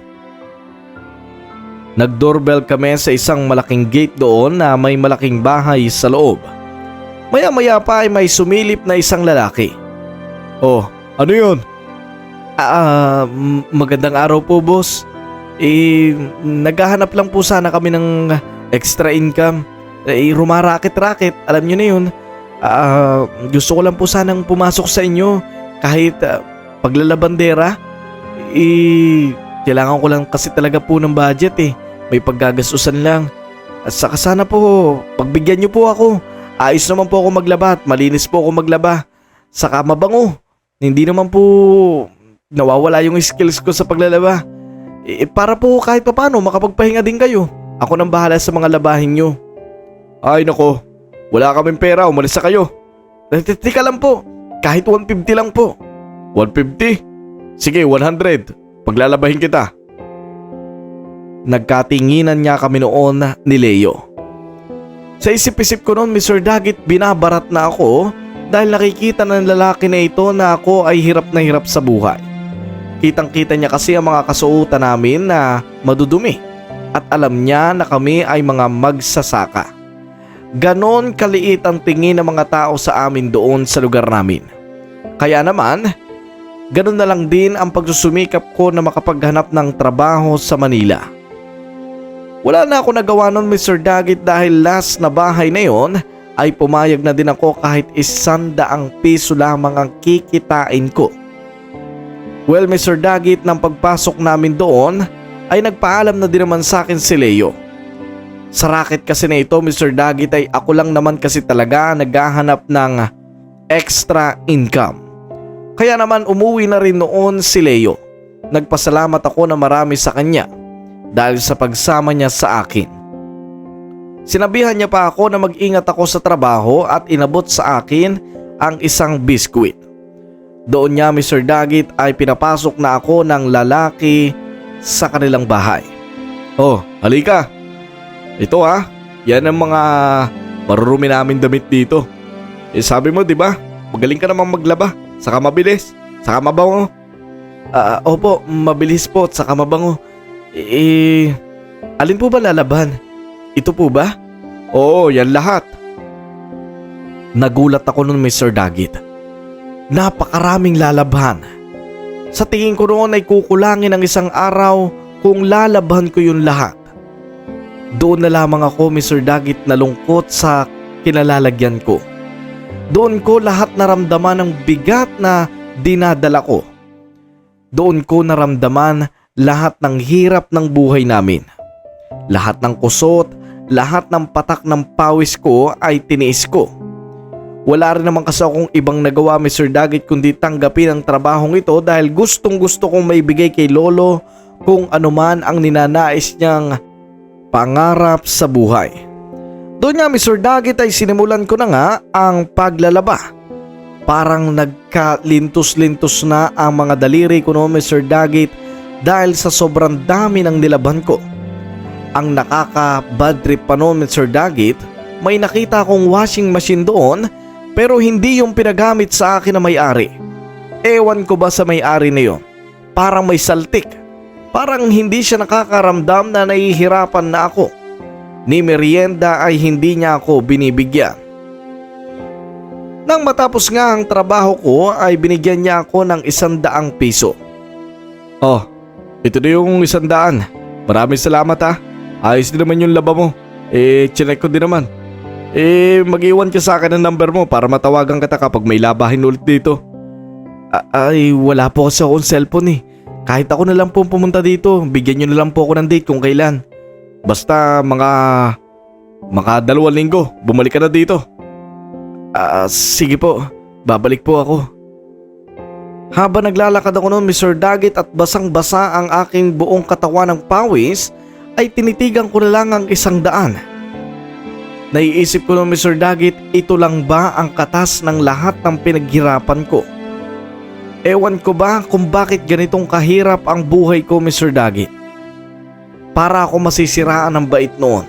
Nag-doorbell kami sa isang malaking gate doon na may malaking bahay sa loob. Maya-maya pa ay may sumilip na isang lalaki. Oh, ano yun? Magandang araw po boss. Naghahanap lang po sana kami ng extra income. Rumaraket-raket, alam nyo na yun. Gusto ko lang po sanang pumasok sa inyo kahit paglalabandera. Kailangan ko lang kasi talaga po ng budget eh. May paggagastusan lang. At saka sana po, pagbigyan niyo po ako. Ayos naman po ako maglaba at malinis po ako maglaba. Saka mabango. Hindi naman po nawawala yung skills ko sa paglalaba. Para po kahit paano makapagpahinga din kayo. Ako nang bahala sa mga labahin niyo. Ay nako, wala kaming pera, umalis na kayo. Tika lang po, kahit 150 lang po. 150? Sige, 100. Paglalabahin kita. Nagkatinginan niya kami noon ni Leo. Sa isip-isip ko noon Mr. Dagit, binabarat na ako dahil nakikita ng lalaki na ito na ako ay hirap na hirap sa buhay. Kitang-kita niya kasi ang mga kasuotan namin na madudumi at alam niya na kami ay mga magsasaka. Ganon kaliit ang tingin ng mga tao sa amin doon sa lugar namin. Kaya naman, ganon na lang din ang pagsusumikap ko na makapaghanap ng trabaho sa Manila. Wala na ako nagawa nun Mr. Dagit dahil last na bahay na yon ay pumayag na din ako kahit 100 piso lamang ang kikitain ko. Well Mr. Dagit, nang pagpasok namin doon ay nagpaalam na din naman sa akin si Leo. Sa racket kasi na ito Mr. Dagit ay ako lang naman kasi talaga naghahanap ng extra income. Kaya naman umuwi na rin noon si Leo. Nagpasalamat ako na marami sa kanya dahil sa pagsama niya sa akin. Sinabihan niya pa ako na mag-ingat ako sa trabaho at inabot sa akin ang isang biskwit. Doon niya, Mr. Dagit, ay pinapasok na ako ng lalaki sa kanilang bahay. Oh, halika. Ito yan ang mga marurumi namin damit dito. Sabi mo, di ba? Magaling ka namang maglaba, saka mabilis, saka mabango. Opo, mabilis po at saka mabango. Alin po ba lalaban? Ito po ba? Oo, yan lahat. Nagulat ako nun, Mr. Dagit. Napakaraming lalaban. Sa tingin ko noon ay kukulangin ng isang araw kung lalaban ko yun lahat. Doon na lamang ako, Mr. Dagit, nalungkot sa kinalalagyan ko. Doon ko lahat naramdaman ang bigat na dinadala ko. Doon ko naramdaman lahat ng hirap ng buhay namin. Lahat ng kusot, lahat ng patak ng pawis ko ay tiniis ko. Wala rin naman kasi akong ibang nagawa, Mr. Dagit, kundi tanggapin ang trabahong ito dahil gustong gusto kong maibigay kay Lolo kung anuman ang ninanais niyang pangarap sa buhay. Doon nga, Mr. Dagit, ay sinimulan ko na nga ang paglalaba. Parang nagkalintos-lintos na ang mga daliri ko noon, Mr. Dagit, dahil sa sobrang dami ng nilaban ko. Ang nakaka-bad trip pa noon, Mr. Dagit, may nakita akong washing machine doon pero hindi yung pinagamit sa akin na may-ari. Ewan ko ba sa may-ari na yun? Parang may saltik. Parang hindi siya nakakaramdam na nahihirapan na ako. Ni merienda ay hindi niya ako binibigyan. Nang matapos nga ang trabaho ko ay binigyan niya ako ng 100 piso. Oh, ito na yung 100. Maraming salamat Ayos din naman yung laba mo. Chinek ko din naman. Mag-iwan ka sa akin ng number mo para matawagan kita kapag may labahin ulit dito. Ay, wala po kasi akong cellphone Kahit ako na lang po pumunta dito, bigyan nyo na lang po ako ng date kung kailan. Basta mga 2 linggo, bumalik ka na dito. Sige po, babalik po ako. Habang naglalakad ako noon, Mr. Dagit, at basang-basa ang aking buong katawan ng pawis, ay tinitigan ko na lang ang 100. Naiisip ko noon, Mr. Dagit, ito lang ba ang katas ng lahat ng pinaghirapan ko? Ewan ko ba kung bakit ganitong kahirap ang buhay ko, Mr. Dagit? Para ako masisiraan ng bait noon.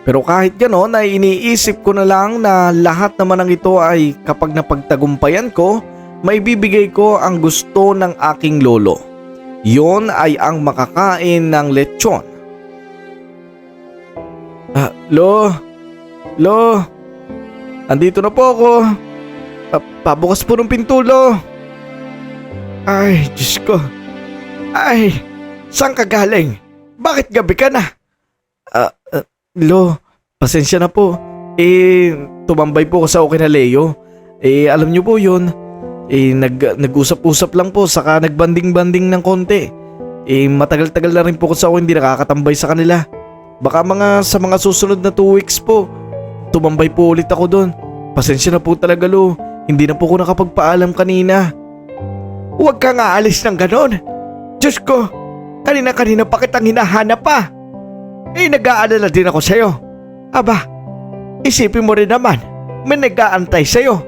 Pero kahit ganoon ay iniisip ko na lang na lahat naman ng ito ay kapag napagtagumpayan ko, may bibigay ko ang gusto ng aking lolo. Yon ay ang makakain ng lechon. Lo, andito na po ako. Pabukas po ng pinto, Lo. Ay, Diyos ko. Ay, saan ka galing? Bakit gabi ka na? Lo, pasensya na po. Tumambay po ko sa na Leo. Alam niyo po yun. Nag-usap-usap lang po, saka nagbanding-banding ng konti. Matagal-tagal na rin po ko sa hindi nakakatambay sa kanila. Baka sa mga susunod na 2 weeks po, tumambay po ulit ako doon. Pasensya na po talaga, Lo. Hindi na po ko nakapagpaalam kanina. Huwag ka nga alis ng ganon. Diyos ko, kanina-kanina pa kitang hinahanap pa. Nag-aalala din ako sa'yo. Aba, isipin mo rin naman, may nag-aantay sa'yo.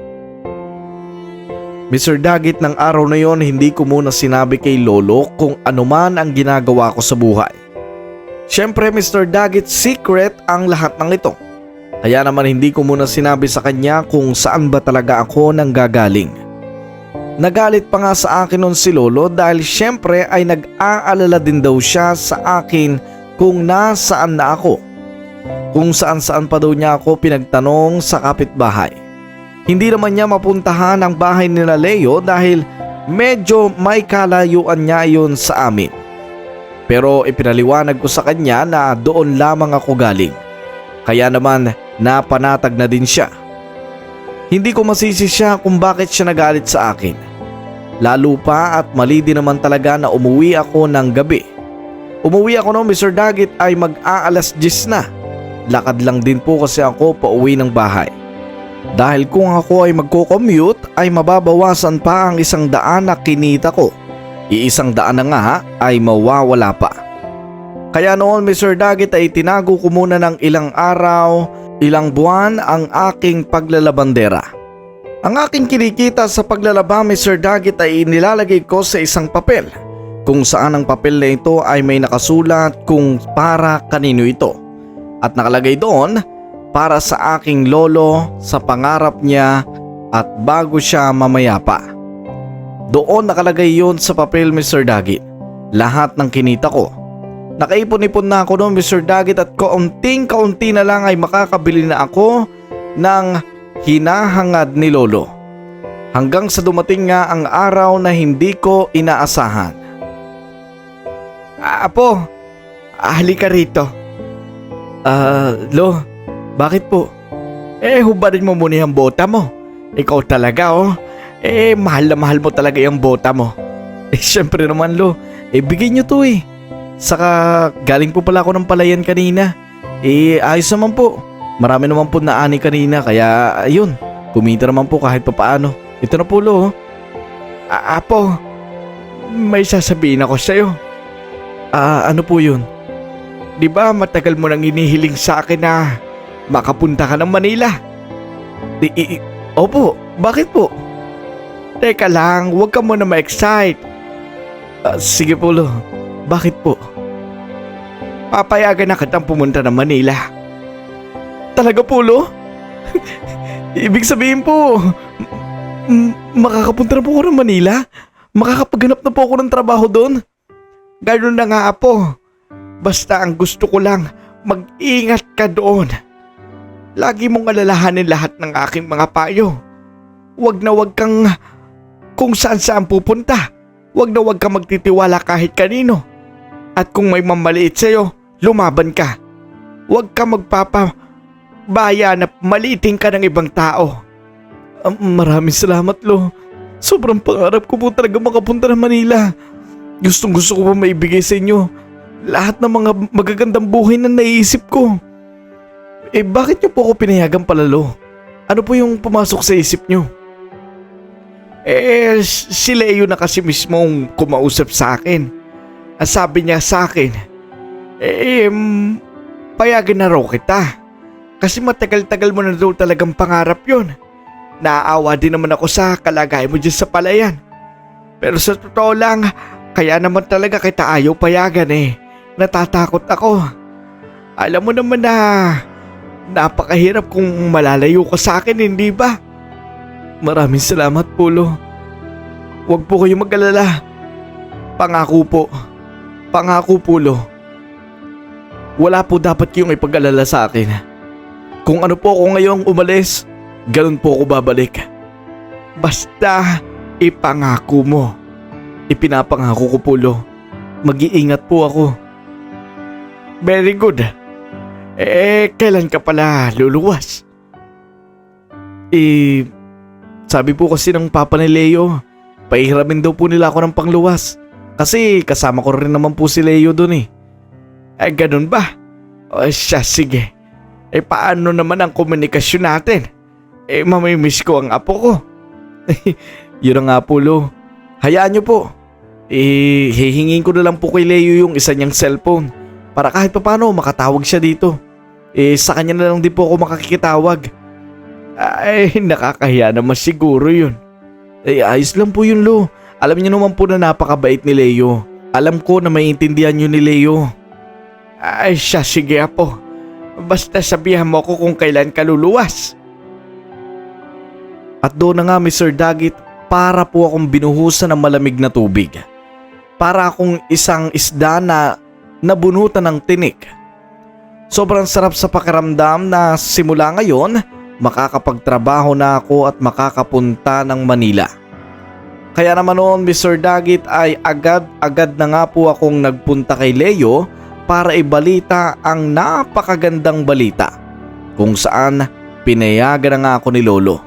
Mr. Dagit, ng araw na yon hindi ko muna sinabi kay Lolo kung anuman ang ginagawa ko sa buhay. Siyempre, Mr. Dagit, secret ang lahat ng ito. Kaya naman hindi ko muna sinabi sa kanya kung saan ba talaga ako nanggagaling. Nagalit pa nga sa akin nun si Lolo dahil siyempre ay nag-aalala din daw siya sa akin kung nasaan na ako. Kung saan-saan pa daw niya ako pinagtanong sa kapitbahay. Hindi naman niya mapuntahan ang bahay nila Leo dahil medyo may kalayuan niya yun sa amin. Pero ipinaliwanag ko sa kanya na doon lamang ako galing. Kaya naman napanatag na din siya. Hindi ko masisi siya kung bakit siya nagalit sa akin. Lalo pa at mali din naman talaga na umuwi ako ng gabi. Umuwi ako noong Mr. Dagit ay mag-aalas 10 na. Lakad lang din po kasi ako pauwi ng bahay. Dahil kung ako ay magko-commute ay mababawasan pa ang 100 na kinita ko. 100 na nga ay mawawala pa. Kaya noon Mr. Dagit ay tinago ko muna ng ilang araw, ilang buwan ang aking paglalabandera. Ang aking kinikita sa paglalaba Mr. Dagit ay inilalagay ko sa isang papel. Kung saan ang papel na ito ay may nakasulat kung para kanino ito. At nakalagay doon, para sa aking lolo, sa pangarap niya at bago siya mamayapa. Doon nakalagay yon sa papel Mr. Dagit. Lahat ng kinita ko. Nakaipon-ipon na ako noon Mr. Dagit at kaunting-kaunti na lang ay makakabili na ako ng hinahangad ni lolo. Hanggang sa dumating nga ang araw na hindi ko inaasahan. Apo, halika rito. Lo, bakit po? Hubarin mo muna yung bota mo. Ikaw talaga mahal na mahal mo talaga yung bota mo. Syempre naman lo, bigyan nyo to Saka galing po pala ako ng palayan kanina. Ayos naman po. Marami naman po na ani kanina kaya ayun, kumita naman po kahit papaano. Ito na po lo. Apo, may sasabihin ako sa'yo. Ano po yun? Di ba matagal mo nang inihiling sa akin na makapunta ka ng Manila? Opo, bakit po? Teka lang, huwag ka muna ma-excite. Sige po lo, bakit po? Papayagan na kitang pumunta ng Manila. Talaga po lo? Ibig sabihin po, makakapunta na po ako ng Manila? Makakapaghanap na po ako ng trabaho doon? Ganun na nga po. Basta ang gusto ko lang, mag-ingat ka doon. Lagi mong alalahanin lahat ng aking mga payo. Huwag na huwag kang kung saan pupunta. Huwag na huwag kang magtitiwala kahit kanino. At kung may mamaliit sa'yo, lumaban ka. Huwag ka magpapabaya na maliiting ka ng ibang tao. Maraming salamat lo. Sobrang pangarap ko po talaga makapunta ng Manila. Gustong gusto ko pa maibigay sa inyo lahat ng mga magagandang buhay na naiisip ko. Bakit niyo po ako pinayagan pala lo? Ano po yung pumasok sa isip niyo? Si Leo na kasi mismong kumausap sa akin. Ang sabi niya sa akin, payagan na raw kita. Kasi matagal-tagal mo na daw talagang pangarap yon. Naaawa din naman ako sa kalagayan mo dyan sa palayan. Pero sa totoo lang, kaya naman talaga kita ayaw payagan Natatakot ako. Alam mo naman na napakahirap kung malalayo ka sa akin, hindi ba? Maraming salamat po lo. Huwag po kayo mag-alala. Pangako po. Pangako po lo. Wala po dapat kayong ipag-alala sa akin. Kung ano po ako ngayong umalis, ganun po ako babalik. Basta ipangako mo. Ipinapangako ko po lo. Mag-iingat po ako. Very good. Kailan ka pala luluwas? Sabi po kasi ng papa ni Leo, pahihiramin daw po nila ako ng pangluwas. Kasi kasama ko rin naman po si Leo doon Ganun ba? Siya, sige. Paano naman ang komunikasyon natin? Mamimiss ko ang apo ko. Yun nga po lo. Hayaan nyo po. Hihingin ko na lang po kay Leo yung isa niyang cellphone para kahit papano makatawag siya dito. Sa kanya na lang din po ako makakikitawag. Nakakahiya naman siguro yun. Ayos lang po yun lo. Alam niyo naman po na napakabait ni Leo. Alam ko na maiintindihan niyo ni Leo. Siya, sige apo. Basta sabihan mo ako kung kailan ka luluwas. At doon na nga Mr. Dagit, para po akong binuhusan ng malamig na tubig. Para akong isang isda na nabunutan ng tinik. Sobrang sarap sa pakiramdam na simula ngayon, makakapagtrabaho na ako at makakapunta ng Manila. Kaya naman noon Mr. Dagit ay agad-agad na nga po akong nagpunta kay Leo para ibalita ang napakagandang balita kung saan pinayagan na nga ako ni Lolo.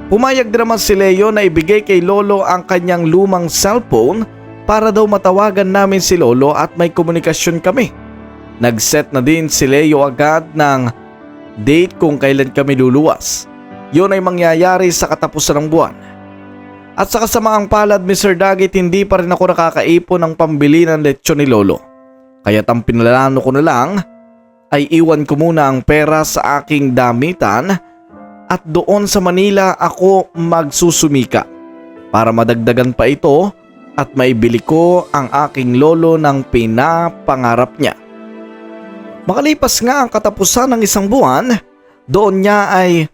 Pumayag din naman si Leo na ibigay kay Lolo ang kanyang lumang cellphone para daw matawagan namin si Lolo at may komunikasyon kami. Nag-set na din si Leo agad ng date kung kailan kami luluwas. Yun ay mangyayari sa katapusan ng buwan. At sa kasamaang palad, Mr. Dagit, hindi pa rin ako nakakaipon ng pambili ng lechon ni Lolo. Kaya't ang pinalano ko na lang ay iwan ko muna ang pera sa aking damitan at doon sa Manila ako magsusumika para madagdagan pa ito at maibili ko ang aking lolo ng pinapangarap niya. Makalipas nga ang katapusan ng isang buwan, doon niya ay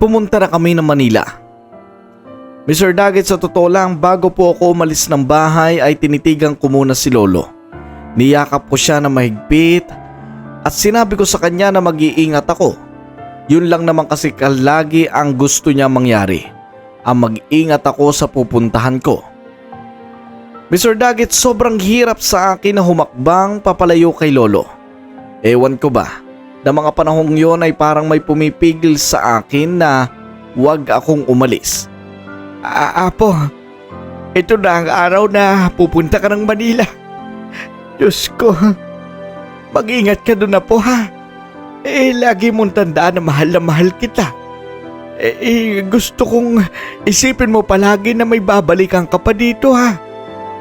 pumunta na kami ng Manila. Mr. Dagit, sa totoo lang, bago po ako umalis ng bahay ay tinitigan ko muna si Lolo. Niyakap ko siya na mahigpit at sinabi ko sa kanya na mag-iingat ako. Yun lang naman kasi lagi ang gusto niya mangyari, ang mag-ingat ako sa pupuntahan ko. Mr. Dagit, sobrang hirap sa akin na humakbang papalayo kay Lolo. Ewan ko ba, na mga panahong yon ay parang may pumipigil sa akin na huwag akong umalis. Apo, ito na ang araw na pupunta ka ng Manila. Diyos ko, mag-ingat ka doon na po ha. Lagi mong tandaan na mahal kita. Gusto kong isipin mo palagi na may babalikan ka pa dito ha.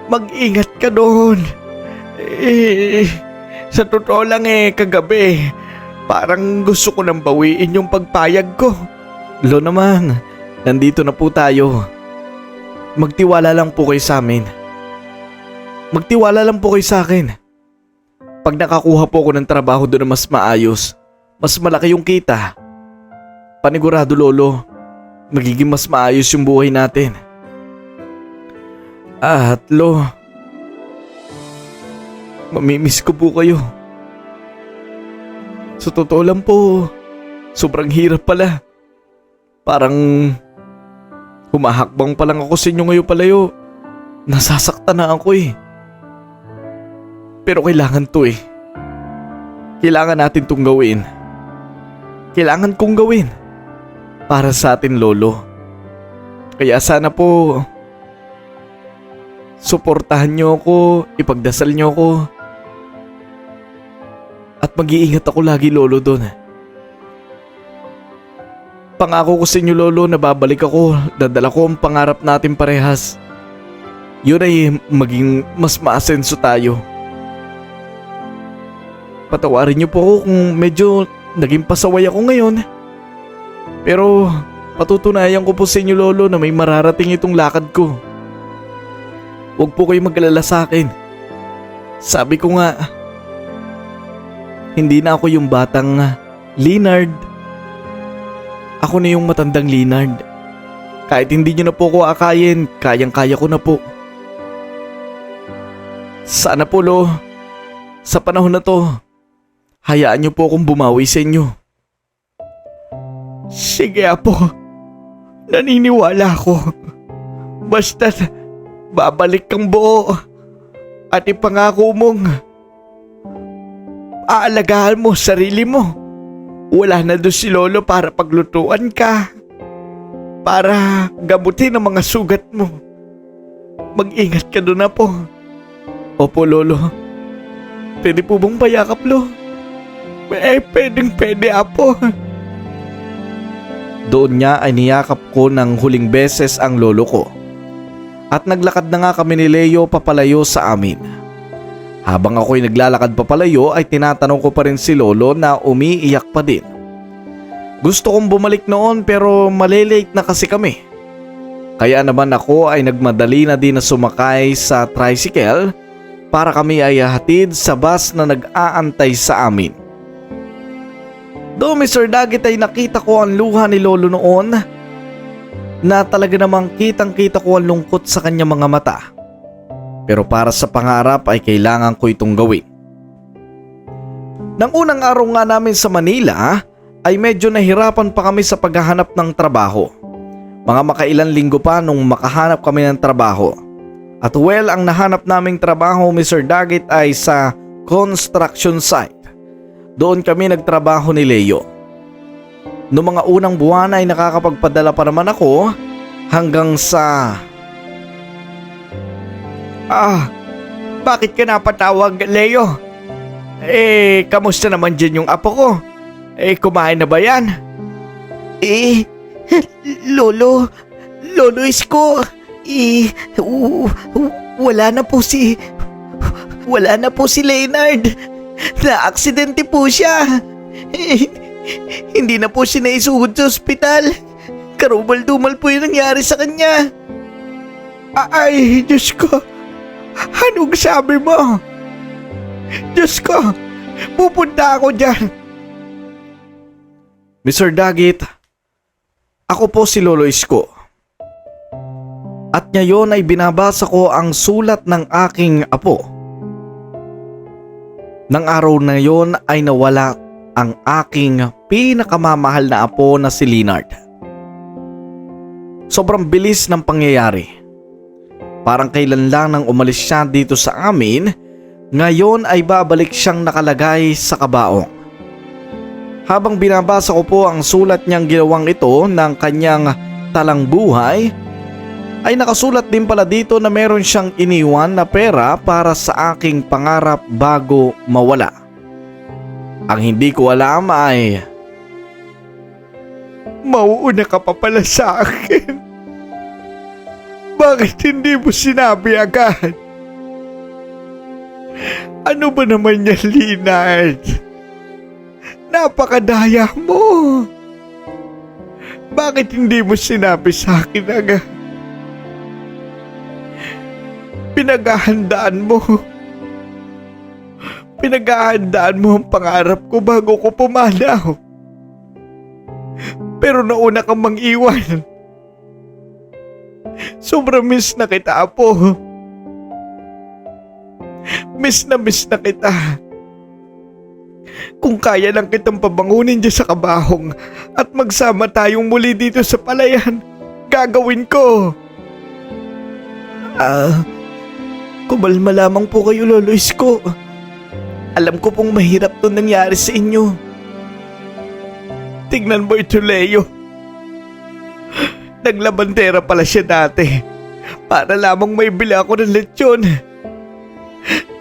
Mag-ingat ka doon. Sa totoo lang kagabi, parang gusto ko nang bawiin yung pagpayag ko. Lo naman, nandito na po tayo. Magtiwala lang po kayo sa amin. Magtiwala lang po kayo sa akin. Pag nakakuha po ako ng trabaho doon na mas maayos, mas malaki yung kita, panigurado Lolo, magiging mas maayos yung buhay natin. At Lo, mamimiss ko po kayo. Sa totoo lang po, sobrang hirap pala. Parang humahakbang pa lang ako sa inyo ngayon palayo. Nasasaktan na ako eh. Pero kailangan to eh. Kailangan natin tong gawin. Kailangan kong gawin. Para sa atin, Lolo. Kaya sana po, suportahan niyo ako, ipagdasal niyo ako. At mag-iingat ako lagi, Lolo, doon. Pangako ko sa inyo, Lolo, na babalik ako. Dadala ko ang pangarap natin parehas. Yun ay maging mas maasenso tayo. Patawarin niyo po ako kung medyo naging pasaway ako ngayon. Pero patutunayan ko po sa inyo, Lolo, na may mararating itong lakad ko. Huwag po kayo mag-alala sa akin. Sabi ko nga, hindi na ako yung batang Leonard. Ako na yung matandang Leonard. Kahit hindi niyo na po ako akayin, kayang-kaya ko na po. Sana po, Lo, sa panahon na to, hayaan niyo po akong bumawi sa inyo. Sige, Apo. Naniniwala ako. Basta babalik kang buo at ipangako mong aalagaan mo sarili mo. Wala na doon si Lolo para paglutuan ka, para gamutin ang mga sugat mo. Mag-ingat ka doon, Apo. Opo, Lolo. Pwede po bang payakap, Lo? Pwede, Apo. Doon niya ay niyakap ko ng huling beses ang lolo ko. At naglakad na nga kami ni Leo papalayo sa amin. Habang ako'y naglalakad papalayo ay tinatanong ko pa rin si Lolo na umiiyak pa din. Gusto kong bumalik noon pero malilate na kasi kami. Kaya naman ako ay nagmadali na din na sumakay sa tricycle para kami ay hatid sa bus na nag-aantay sa amin. Do Mr. Dagit ay nakita ko ang luha ni Lolo noon na talaga namang kitang-kita ko ang lungkot sa kanyang mga mata. Pero para sa pangarap ay kailangan ko itong gawin. Nang unang araw nga namin sa Manila ay medyo nahirapan pa kami sa paghahanap ng trabaho. Mga makailan linggo pa nung makahanap kami ng trabaho. At well, ang nahanap naming trabaho, Mr. Dagit, ay sa construction site. Doon kami nagtrabaho ni Leo. Noong mga unang buwan ay nakakapagpadala pa naman ako hanggang sa... Bakit ka napatawag, Leo? Kamusta naman dyan yung apo ko? Kumain na ba yan? Eh, Lolo Isko, wala na po si Leonard. Na-aksidente po siya. Hindi na po siya naisuhod sa ospital. Karumal-dumal po yung nangyari sa kanya. Ay, Diyos ko. Anong sabi mo? Diyos ko, pupunta ako dyan. Mr. Dagit, ako po si Lolo Isko. At ngayon ay binabasa ko ang sulat ng aking apo. Nang araw na yon ay nawala ang aking pinakamamahal na apo na si Leonard. Sobrang bilis ng pangyayari. Parang kailan lang nang umalis siya dito sa amin, ngayon ay babalik siyang nakalagay sa kabaong. Habang binabasa ko po ang sulat niyang ginawang ito ng kanyang talang buhay, ay nakasulat din pala dito na meron siyang iniwan na pera para sa aking pangarap bago mawala. Ang hindi ko alam ay Mauuna ka pa pala sa akin. Bakit hindi mo sinabi agad? Ano ba naman yan, Leonard? Napakadaya mo. Bakit hindi mo sinabi sa akin agad? Pinaghahandaan mo ang pangarap ko bago ko pumanaw. Pero nauna kang mang-iwan. Sobrang miss na kita, Apo. Miss na kita. Kung kaya lang kitang pabangunin dyan sa kabahong at magsama tayong muli dito sa palayan, gagawin ko. Kumalma lamang po kayo, Lolo Isko. Alam ko pong mahirap to nangyari sa inyo. Tignan mo ito, Leo. Naglabandera pala siya dati para lamang may bili ako ng lechon.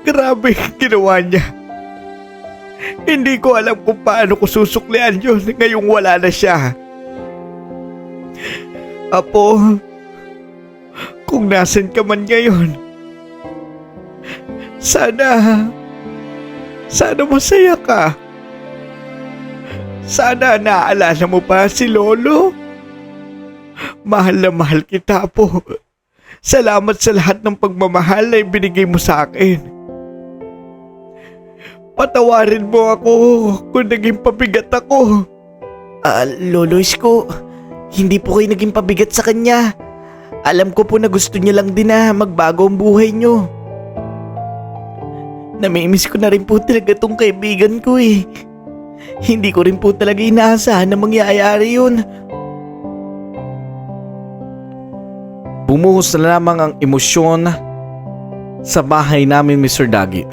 Grabe ginawa niya. Hindi ko alam kung paano ko susuklian yun ngayong wala na siya. Apo, kung nasan ka man ngayon, sana masaya ka. Sana naaalala mo pa si Lolo. Mahal na mahal kita, Apo. Salamat sa lahat ng pagmamahal na ibinigay mo sa akin. Patawarin mo ako kung naging pabigat ako. Lolo Isko, hindi po kayo naging pabigat sa kanya. Alam ko po na gusto niya lang din na magbago ang buhay niyo. Namimiss ko na rin po talaga tong kaibigan ko eh. Hindi ko rin po talaga inaasahan na mangyayari yun. Bumuhos na lamang ang emosyon sa bahay namin, Mr. Dagit.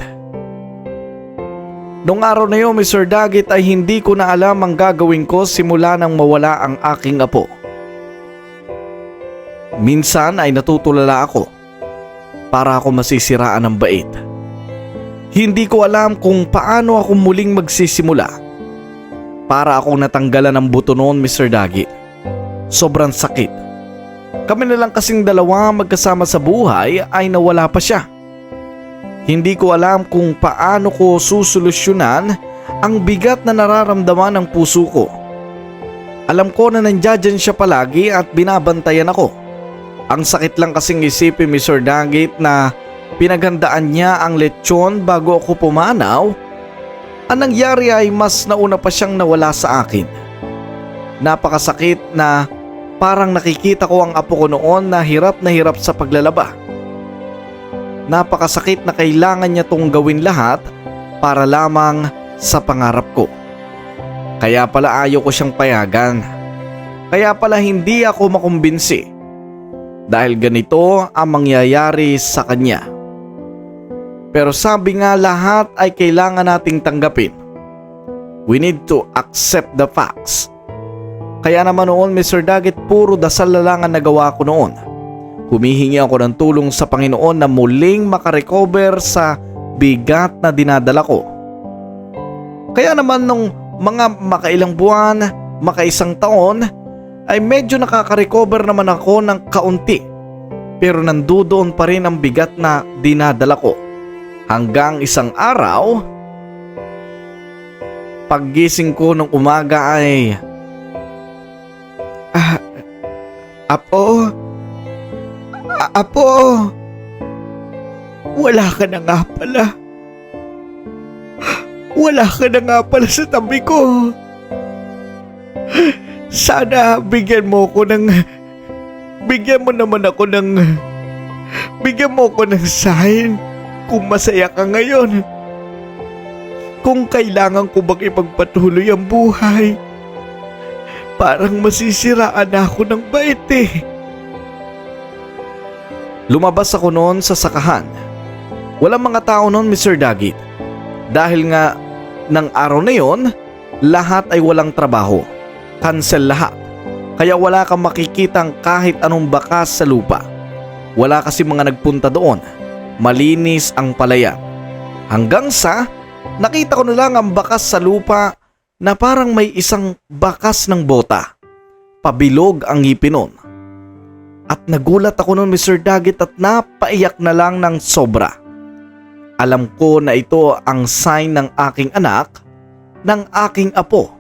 Noong araw na yun, Mr. Dagit, ay hindi ko na alam ang gagawin ko simula nang mawala ang aking apo. Minsan ay natutulala ako para ako masisiraan ng bait. Hindi ko alam kung paano ako muling magsisimula. Para akong natanggalan ng buto noon, Mr. Dagit. Sobrang sakit. Kami na lang kasing dalawa magkasama sa buhay ay nawala pa siya. Hindi ko alam kung paano ko susolusyonan ang bigat na nararamdaman ng puso ko. Alam ko na nandiyan siya palagi at binabantayan ako. Ang sakit lang kasing isipin, Mr. Dagit, na pinaghandaan niya ang lechon bago ako pumanaw. Ang nangyari ay mas nauna pa siyang nawala sa akin. Napakasakit na parang nakikita ko ang apo ko noon na hirap sa paglalaba. Napakasakit na kailangan niya tong gawin lahat para lamang sa pangarap ko. Kaya pala ayaw ko siyang payagan. Kaya pala hindi ako makumbinsi. Dahil ganito ang mangyayari sa kanya. Pero sabi nga, lahat ay kailangan nating tanggapin. We need to accept the facts. Kaya naman noon, Mr. Dagit, puro dasal na lang ang nagawa ko noon. Humihingi ako ng tulong sa Panginoon na muling makarecover sa bigat na dinadala ko. Kaya naman nung mga makailang buwan, makaisang taon, ay medyo nakaka-recover naman ako ng kaunti. Pero nandoon pa rin ang bigat na dinadala ko. Hanggang isang araw, paggising ko ng umaga ay, Apo? Apo? Wala ka na nga pala. Wala ka na nga pala sa tabi ko. Sana bigyan mo ko ng... Bigyan mo ko ng sign kung masaya ka ngayon. Kung kailangan ko bang ipagpatuloy ang buhay. Parang masisiraan ako ng bait eh. lumabas ako noon sa sakahan. Walang mga tao noon, Mr. Dagit. Dahil nga ng araw na yon, lahat ay walang trabaho. Cancel lahat. Kaya wala kang makikitang kahit anong bakas sa lupa. Wala kasi mga nagpunta doon. Malinis ang palayan. Hanggang sa nakita ko na lang ang bakas sa lupa na parang may isang bakas ng bota. Pabilog ang ngipin nun. At nagulat ako noon, Mr. Dagit, at napaiyak na lang ng sobra. Alam ko na ito ang sign ng aking anak, ng aking apo,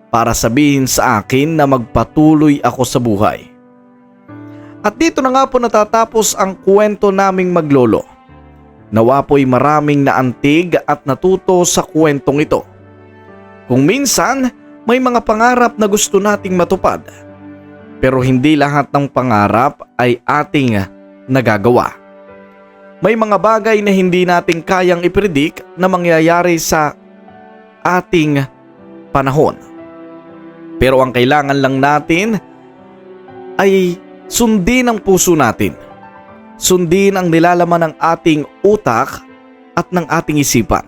para sabihin sa akin na magpatuloy ako sa buhay. At dito na nga po natatapos ang kwento naming maglolo. Nawa po'y maraming naantig at natuto sa kwentong ito. Kung minsan, may mga pangarap na gusto nating matupad. Pero hindi lahat ng pangarap ay ating nagagawa. May mga bagay na hindi natin kayang ipredict na mangyayari sa ating panahon. Pero ang kailangan lang natin ay sundin ang puso natin. Sundin ang nilalaman ng ating utak at ng ating isipan.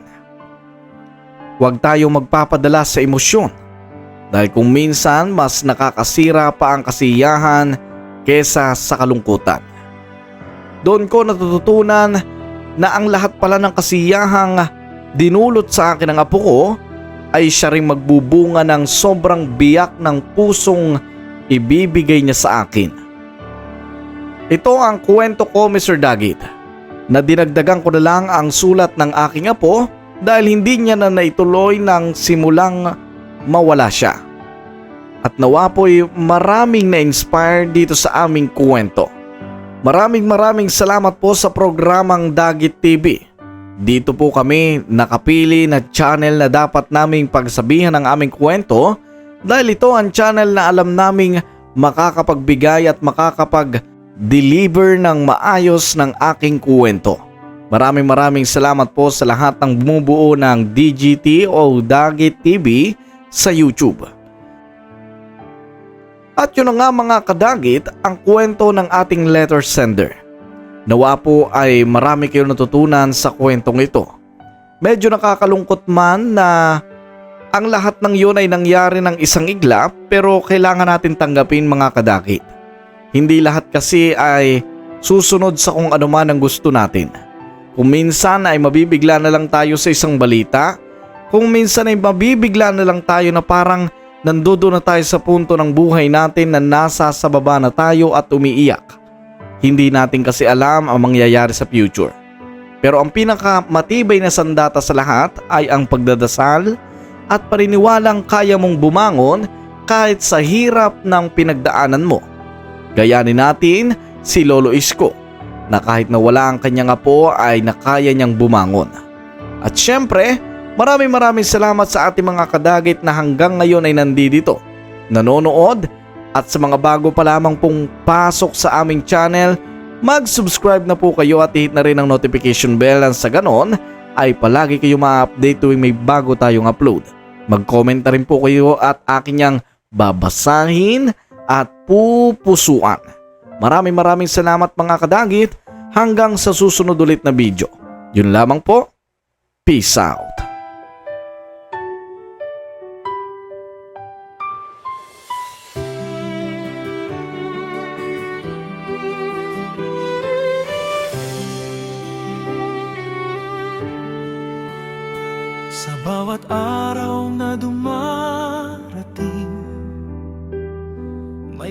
Huwag tayong magpapadala sa emosyon. Dahil kung minsan mas nakakasira pa ang kasiyahan kesa sa kalungkutan. Doon ko natututunan na ang lahat pala ng kasiyahang dinulot sa akin ng apo ko ay siya ring magbubunga ng sobrang biyak ng pusong ibibigay niya sa akin. Ito ang kwento ko, Mr. Dagit, na dinagdagan ko na lang ang sulat ng aking apo dahil hindi niya na naituloy ng simulang mawala siya. At nawa po'y maraming na-inspire dito sa aming kwento. Maraming salamat po sa programang Dagit TV. Dito po kami nakapili na channel na dapat naming pagsabihan ang aming kwento dahil ito ang channel na alam naming makakapagbigay at makakapag-deliver ng maayos ng aking kwento. Maraming salamat po sa lahat ng bumubuo ng DGT o Dagit TV sa YouTube. At yun na nga mga kadagit ang kwento ng ating letter sender. Nawa po ay marami kayong natutunan sa kwentong ito. Medyo nakakalungkot man na ang lahat ng yun ay nangyari ng isang iglap pero kailangan natin tanggapin mga kadagit. Hindi lahat kasi ay susunod sa kung ano man ang gusto natin. Kung minsan ay mabibigla na lang tayo sa isang balita, kung minsan ay mabibigla na lang tayo na parang nandoon na tayo sa punto ng buhay natin na nasa sa baba na tayo at umiiyak. Hindi natin kasi alam ang mangyayari sa future. Pero ang pinakamatibay na sandata sa lahat ay ang pagdadasal at paniniwalang kaya mong bumangon kahit sa hirap ng pinagdaanan mo. Gayanin natin si Lolo Isko na kahit nawala ang kanyang apo ay nakaya niyang bumangon. At syempre, maraming salamat sa ating mga kadagit na hanggang ngayon ay nandito, nanonood, at sa mga bago pa lamang pong pasok sa aming channel, mag-subscribe na po kayo at hit na rin ang notification bell nang sa ganon ay palagi kayo ma-update tuwing may bago tayong upload. Mag-comment na rin po kayo at akin niyang babasahin at pupusuan. Maraming salamat mga kadagit, hanggang sa susunod ulit na video. Yun lamang po. Peace out. Sa bawat araw na dumarating,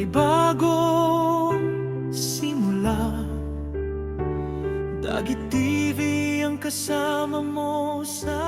may bagong simula. Dagi TV ang kasama mo sa